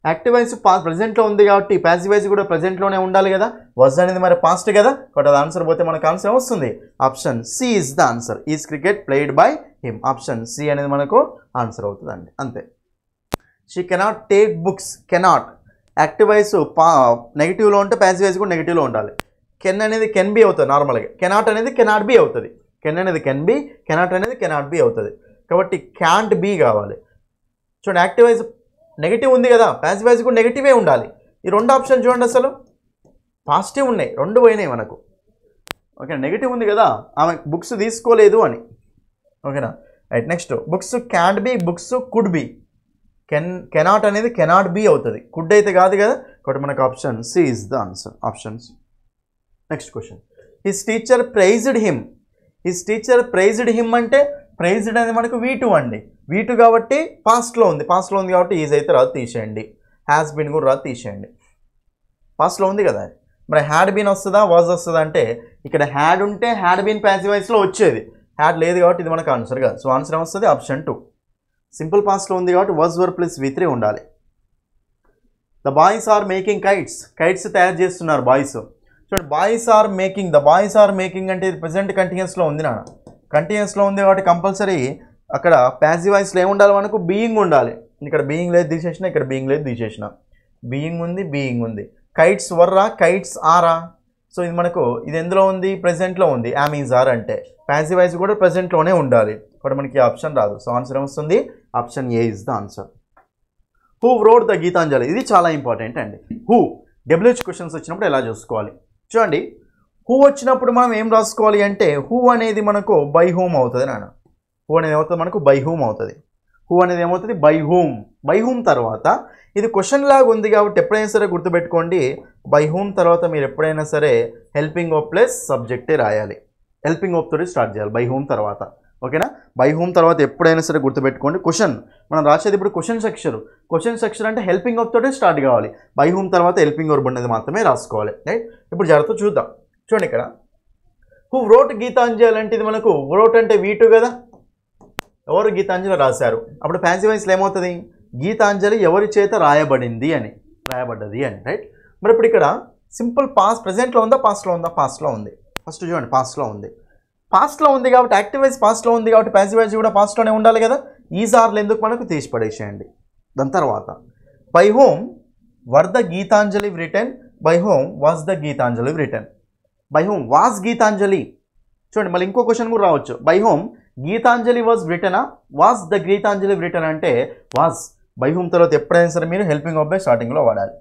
యాక్టివ్ వాయిస్ ప్రెజెంట్లో ఉంది కాబట్టి ప్యాసివ్ వాయిస్ కూడా ప్రెజెంట్లోనే ఉండాలి కదా. వాజ్ అనేది మరి పాస్ట్ కదా, కాబట్టి అది ఆన్సర్ పోతే మనకు ఆన్సర్ వస్తుంది. Option C is the answer. Is cricket played by him, option C అనేది మనకు ఆన్సర్ అవుతుందండి, అంతే. She cannot take books, cannot active voice నెగిటివ్లో ఉంటే ప్యాసివ్ వాయిస్ కూడా నెగిటివ్లో ఉండాలి. కెన్ అనేది కెన్ బి అవుతుంది నార్మల్గా, కెనాట్ అనేది కెనాట్ బి అవుతుంది. కెన్ అనేది కెన్ బి, కెనాట్ అనేది కెనాట్ బి అవుతుంది. కాబట్టి క్యాంట్ బి కావాలి. చూడండి యాక్టివ్ వాయిస్ నెగిటివ్ ఉంది కదా, ప్యాసివ్ వాయిస్ కూడా నెగిటివే ఉండాలి. ఈ 2 ఆప్షన్ చూడండి అసలు పాజిటివ్ ఉన్నాయి, 2 పోయినాయి మనకు, ఓకే. నెగిటివ్ ఉంది కదా, ఆమె బుక్స్ తీసుకోలేదు అని, ఓకేనా. Right. Next books can't be, books could be. Cannot అనేది కెనాట్ బి అవుతుంది, కుడ్ అయితే కాదు కదా, కాబట్టి మనకు option C is the answer, option C. Next question, his teacher praised him. His teacher praised him అంటే ప్రైజ్డ్ అనేది మనకు V2 అండి, V2 కాబట్టి పాస్ట్లో ఉంది కాబట్టి ఈజ్ అయితే రాదు, తీసేయండి. హ్యాస్ బీన్ కూడా రాదు, తీసేయండి. పాస్ట్లో ఉంది కదా, మరి హ్యాడ్ బీన్ వస్తుందా, వాజ్ వస్తుందా అంటే ఇక్కడ హ్యాడ్ ఉంటే హ్యాడ్ బీన్ ప్యాసివ్ వాయిస్లో వచ్చేది, హ్యాడ్ లేదు కాబట్టి ఇది మనకు ఆన్సర్ కాదు. సో ఆన్సర్ ఏమొస్తుంది, ఆప్షన్ 2. సింపుల్ పాస్ట్లో ఉంది కాబట్టి వాజ్ వర్ ప్లస్ V3 ఉండాలి. The boys are making kites తయారు చేస్తున్నారు బాయ్స్. చూడండి boys are making, the boys are making అంటే ఇది ప్రెజెంట్ కంటిన్యూస్లో ఉంది నాన్న, కంటిన్యూస్లో ఉంది కాబట్టి కంపల్సరీ అక్కడ ప్యాసివ్ వాయిస్లో ఏముండాలి మనకు, బీయింగ్ ఉండాలి. ఇక్కడ బీయింగ్ లేదు తీసేసిన, ఇక్కడ బీయింగ్ లేదు తీసేసిన, బీయింగ్ ఉంది. కైట్స్ వర్రా, కైట్స్ ఆరా. సో ఇది మనకు ఇది ఎందులో ఉంది, ప్రెజెంట్లో ఉంది. యామీజ్ ఆర్ అంటే ప్యాసివ్ వాయిస్ కూడా ప్రెజెంట్లోనే ఉండాలి, కాబట్టి మనకి ఆప్షన్ రాదు. సో ఆన్సర్ ఏమొస్తుంది, option A is the answer. Who wrote the Gitanjali, ఇది చాలా ఇంపార్టెంట్ అండి. హూ డబ్ల్యూహెచ్ క్వశ్చన్స్ వచ్చినప్పుడు ఎలా చూసుకోవాలి చూడండి. హూ వచ్చినప్పుడు మనం ఏం రాసుకోవాలి అంటే హూ అనేది మనకు బై హూమ్ అవుతుంది నాన్న. హూ అనేది ఏమవుతుంది మనకు బై హూమ్ అవుతుంది. హూ అనేది ఏమవుతుంది బై హూమ్ తర్వాత ఇది క్వశ్చన్ లాగా ఉంది కాబట్టి ఎప్పుడైనా సరే గుర్తుపెట్టుకోండి, బై హూమ్ తర్వాత మీరు ఎప్పుడైనా సరే హెల్పింగ్ వర్బ్ ప్లస్ సబ్జెక్టే రాయాలి. హెల్పింగ్ వర్బ్ తోటి స్టార్ట్ చేయాలి బై హూమ్ తర్వాత, ఓకేనా. బై హూమ్ తర్వాత ఎప్పుడైనా సరే గుర్తుపెట్టుకోండి, క్వశ్చన్ మనం రాసేది ఇప్పుడు క్వశ్చన్ సెక్షన్ అంటే హెల్పింగ్ వర్బ్ తోటే స్టార్ట్ కావాలి. బై హూమ్ తర్వాత హెల్పింగ్ వర్బ్ అనేది మాత్రమే రాసుకోవాలి, రైట్. ఇప్పుడు జాగ్రత్త చూద్దాం. చూడండి ఇక్కడ హూ వ్రోట్ గీతాంజలి అంటే ఇది మనకు వ్రోట్ అంటే V2 కదా, ఎవరు గీతాంజలి రాశారు. అప్పుడు ప్యాసివ్ వాయిస్లో ఏమవుతుంది, గీతాంజలి ఎవరి చేత రాయబడింది అని రాయబడ్డది అని, రైట్. మరి ఇప్పుడు ఇక్కడ సింపుల్ పాస్ట్ ప్రెజెంట్లో ఉందా పాస్ట్లో ఉందా? పాస్ట్లో ఉంది. ఫస్ట్ చూడండి పాస్ట్లో ఉంది. పాస్ట్లో ఉంది కాబట్టి యాక్టివ్ వాయిస్ పాస్ట్లో ఉంది కాబట్టి ప్యాసివ్ వాయిస్ కూడా పాస్ట్లోనే ఉండాలి కదా. ఈజ్ ఆర్లు ఎందుకు మనకు తీసి పడేసేయండి. దాని తర్వాత by whom were the Gitanjali written, by whom was the Gitanjali written, by whom was Gitanjali. చూడండి మళ్ళీ ఇంకో క్వశ్చన్ కూడా రావచ్చు. బై హోమ్ గీతాంజలి వాజ్ రిటర్నా, వాజ్ ద గీతాంజలి రిటర్న్ అంటే వాజ్. బై హోమ్ తర్వాత ఎప్పుడైనా సరే మీరు హెల్పింగ్ ఆఫ్ బై స్టార్టింగ్లో వాడాలి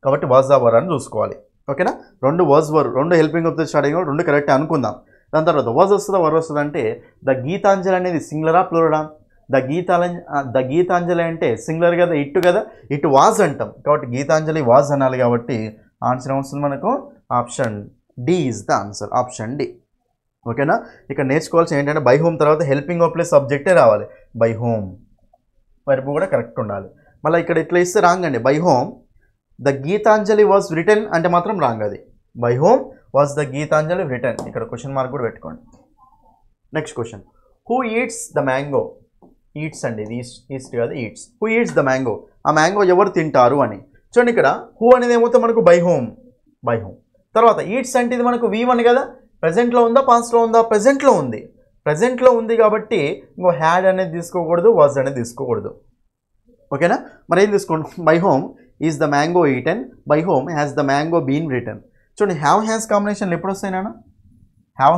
కాబట్టి వాజ్ ఆ వర్ అని చూసుకోవాలి. ఓకేనా, రెండు వాజ్ వర్, రెండు హెల్పింగ్ ఆఫ్ ద స్టార్టింగ్లో రెండు కరెక్ట్ అనుకుందాం. దాని తర్వాత వాజ్ వస్తుందా వర్ వస్తుందా అంటే ద గీతాంజలి అనేది సింగులరా ప్లూరలా? ద గీతాంజలి అంటే సింగులర్ కదా, ఇటు కదా, ఇటు వాజ్ అంటాం కాబట్టి గీతాంజలి వాజ్ అనాలి కాబట్టి ఆన్సర్ వస్తుంది మనకు option D is the answer, option D. ఓకేనా, ఇక్కడ నేర్చుకోవాల్సి ఏంటంటే బై హోమ్ తర్వాత హెల్పింగ్ ఆఫ్ ప్లస్ సబ్జెక్టే రావాలి. బై హోమ్ వర్బ్ కూడా కరెక్ట్ ఉండాలి. మళ్ళీ ఇక్కడ ఇట్లా ఇస్తే రాంగ్ అండి. By whom the Gitanjali was written అంటే మాత్రం రాంగ్. అది by whom was the Gitanjali written. ఇక్కడ క్వశ్చన్ మార్క్ కూడా పెట్టుకోండి. Next question, who eats the mango? Eats అండి, ఇది ఈస్ట్ కాదు, eats. Who eats the mango? ఆ మ్యాంగో ఎవరు తింటారు అని. చూడండి ఇక్కడ హూ అనేది ఏమవుతుంది మనకు బై హోమ్, బై హోమ్. తర్వాత ఈట్స్ అంటే ఇది మనకు V1 కదా, ప్రజెంట్లో ఉందా పాస్ట్లో ఉందా? ప్రజెంట్లో ఉంది. ప్రజెంట్లో ఉంది కాబట్టి ఇంకో హ్యాడ్ అనేది తీసుకోకూడదు, వాజ్ అనేది తీసుకోకూడదు. ఓకేనా, మరి ఏం తీసుకోండి. By whom is the mango eaten, by whom has the mango been written. చూడండి హ్యావ్ హ్యాస్ కాంబినేషన్లు ఎప్పుడు వస్తాయి నాన్న? హ్యావ్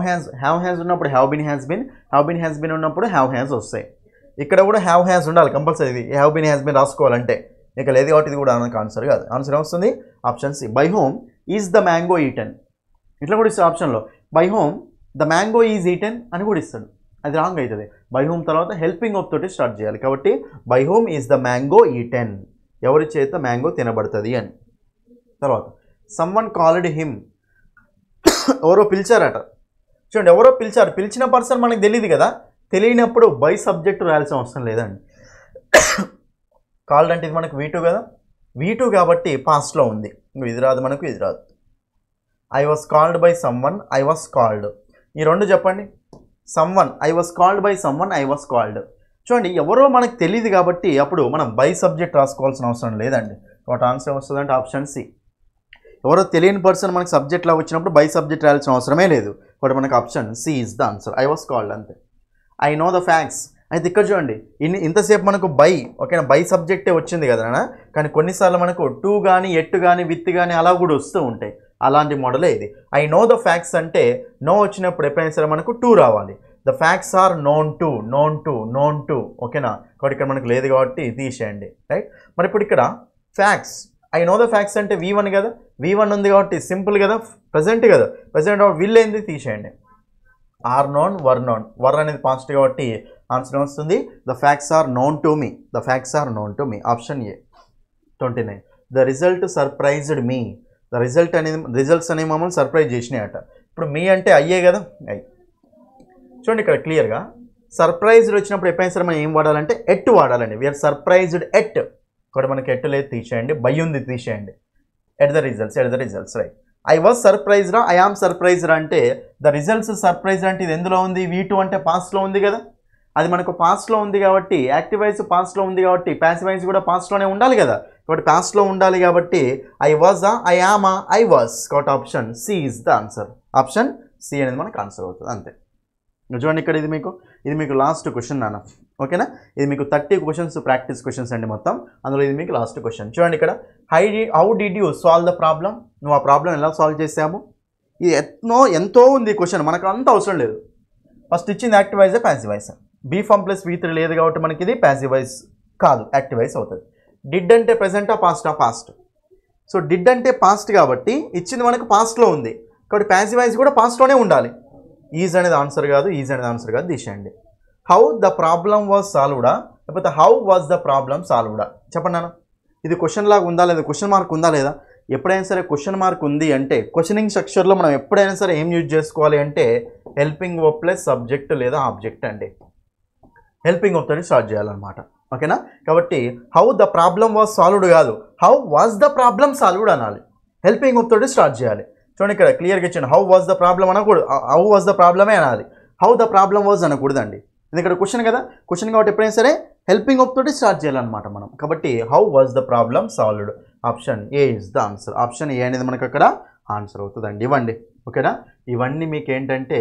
హ్యాస్ ఉన్నప్పుడు హ్యావ్ బీన్ హ్యాస్ బీన్ ఉన్నప్పుడు హ్యావ్ హ్యాస్ వస్తాయి. ఇక్కడ కూడా హ్యావ్ హ్యాస్ ఉండాలి compulsory. Have been has been రాసుకోవాలంటే ఇక లేదు కాబట్టి ఇది కూడా ఆన్సర్ కాదు. ఆన్సర్ వస్తుంది option C, by whom is the mango eaten. ఇట్లా కూడా ఇస్తాడు ఆప్షన్లో. By whom the mango is eaten అని కూడా ఇస్తాడు, అది రాంగ్ అవుతుంది. బై హోమ్ తర్వాత హెల్పింగ్ ఆఫ్ తోటి స్టార్ట్ చేయాలి కాబట్టి by whom is the mango eaten, ఎవరి చేత మ్యాంగో తినబడుతుంది అని. తర్వాత సమ్వన్ కాల్డ్ హిమ్, ఎవరో పిలిచారట. చూడండి ఎవరో పిలిచారు, పిలిచిన పర్సన్ మనకు తెలియదు కదా, తెలియనప్పుడు బై సబ్జెక్టు రాయాల్సిన అవసరం లేదండి. కాల్డ్ అంటే ఇది మనకు V2 కదా, V2 కాబట్టి పాస్ట్లో ఉంది. ఇది రాదు మనకు, ఇది రాదు. I was called by someone, I was called. ఈ రెండు చెప్పండి. Someone, I was called by someone, I was called. చూడండి ఎవరో మనకు తెలియదు కాబట్టి అప్పుడు మనం బై సబ్జెక్ట్ రాసుకోవాల్సిన అవసరం లేదండి. కాబట్టి ఆన్సర్ వస్తుందంటే ఆప్షన్ సి. ఎవరో తెలియని పర్సన్ మనకు సబ్జెక్ట్లో వచ్చినప్పుడు బై సబ్జెక్ట్ రాయాల్సిన అవసరమే లేదు కాబట్టి మనకు option C is the answer. I was called అంతే. I know the facts. అయితే ఇక్కడ చూడండి ఇంతసేపు మనకు బై, ఓకేనా, బై సబ్జెక్టే వచ్చింది కదా, కానీ కొన్నిసార్లు మనకు టు కానీ ఎట్ కానీ విత్ కానీ అలా కూడా వస్తూ ఉంటాయి. అలాంటి మోడలే ఇది. ఐ నో ద ఫ్యాక్ట్స్ అంటే నో వచ్చినప్పుడు ఎప్పుడైనా సరే మనకు టు రావాలి. The facts are known to, ఓకేనా. కాబట్టి ఇక్కడ మనకు లేదు కాబట్టి తీసేయండి, రైట్. మరి ఇప్పుడు ఇక్కడ facts, I know the facts అంటే V1 కదా, V1 ఉంది కాబట్టి సింపుల్ కదా, ప్రజెంట్ కదా, ప్రజెంట్ విల్ ఏంది తీసేయండి. ఆర్ నోన్, వర్ అనేది పాస్ట్ కాబట్టి ఆన్సర్ వస్తుంది the facts are known to me, the facts are known to me, option A. 29 the result surprised me. The result అనేది, రిజల్ట్స్ అనేవి మమ్మల్ని సర్ప్రైజ్ చేసినాయట. ఇప్పుడు మీ అంటే అయ్యే కదా, అయ్యి. చూడండి ఇక్కడ క్లియర్గా సర్ప్రైజ్డ్ వచ్చినప్పుడు ఎప్పుడైనా సరే మనం ఏం వాడాలంటే ఎట్ వాడాలండి. వీఆర్ సర్ప్రైజ్డ్ ఎట్, ఇక్కడ మనకి ఎట్ లేదు తీసేయండి, బై ఉంది తీసేయండి. At the results, right. I was surprised, I am surprised అంటే ద రిజల్ట్స్ సర్ప్రైజ్డ్ అంటే ఇది ఎందులో ఉంది? V2 అంటే పాస్ట్లో ఉంది కదా, అది మనకు పాస్ట్లో ఉంది కాబట్టి యాక్టివ్ వాయిస్ పాస్ట్లో ఉంది కాబట్టి ప్యాసివ్ వాయిస్ కూడా పాస్ట్లోనే ఉండాలి కదా, కాబట్టి పాస్ట్లో ఉండాలి కాబట్టి I was, I am, I was, కాబట్టి option C is the answer. Option C అనేది మనకు ఆన్సర్ అవుతుంది అంతే. చూడండి ఇక్కడ ఇది మీకు లాస్ట్ క్వశ్చన్ నాన్న, ఓకేనా. ఇది మీకు 30 క్వశ్చన్స్ ప్రాక్టీస్ క్వశ్చన్స్ అండి మొత్తం, అందులో ఇది మీకు లాస్ట్ క్వశ్చన్. చూడండి ఇక్కడ how did you solve the problem? నువ్వు ఆ ప్రాబ్లం ఎలా సాల్వ్ చేసాము? ఇది ఎంతో ఉంది క్వశ్చన్, మనకు అంత అవసరం లేదు. ఫస్ట్ ఇచ్చింది active voice, passive voice. Be form plus V3 లేదు కాబట్టి మనకి ఇది ప్యాసివ్ వాయిస్ కాదు, యాక్టివ్ వాయిస్ అవుతుంది. డిడ్ అంటే ప్రెజెంటా పాస్టా? పాస్ట్. సో డిడ్ అంటే పాస్ట్ కాబట్టి ఇచ్చింది మనకు పాస్ట్లో ఉంది కాబట్టి ప్యాసివ్ వాయిస్ కూడా పాస్ట్లోనే ఉండాలి. ఈజ్ అనేది ఆన్సర్ కాదు, తీసేయండి. హౌ ద ప్రాబ్లమ్ వాజ్ సాల్వ్డా లేకపోతే హౌ వాజ్ ద ప్రాబ్లమ్ సాల్వ్డా? చెప్పండి నాన్న, ఇది క్వశ్చన్ లాగా ఉందా లేదా, క్వశ్చన్ మార్క్ ఉందా లేదా? ఎప్పుడైనా సరే క్వశ్చన్ మార్క్ ఉంది అంటే క్వశ్చనింగ్ స్ట్రక్చర్లో మనం ఎప్పుడైనా సరే ఏం యూజ్ చేసుకోవాలి అంటే హెల్పింగ్ వర్బ్ ప్లస్ సబ్జెక్ట్ లేదా ఆబ్జెక్ట్ అండి. హెల్పింగ్ వర్బ్ తోటి స్టార్ట్ చేయాలన్నమాట, ఓకేనా. కాబట్టి how the problem was solved కాదు, how was the problem solved అనాలి, హెల్పింగ్ వర్బ్ తోటి స్టార్ట్ చేయాలి. చూడండి ఇక్కడ క్లియర్గా ఇచ్చాను, హౌ వాజ్ ద ప్రాబ్లమ్ అనకూడదు, హౌ వాజ్ ద ప్రాబ్లమే అనాలి, హౌ ద ప్రాబ్లమ్ వాజ్ అనకూడదండి. ఎందుకంటే క్వశ్చన్ కదా, క్వశ్చన్ కాబట్టి ఎప్పుడైనా సరే హెల్పింగ్ వర్బ్ తోటి స్టార్ట్ చేయాలన్నమాట మనం. కాబట్టి how was the problem solved, option A is the answer. Option ఏ అనేది మనకు అక్కడ ఆన్సర్ అవుతుందండి. ఇవ్వండి. ఓకేనా? ఇవన్నీ మీకు ఏంటంటే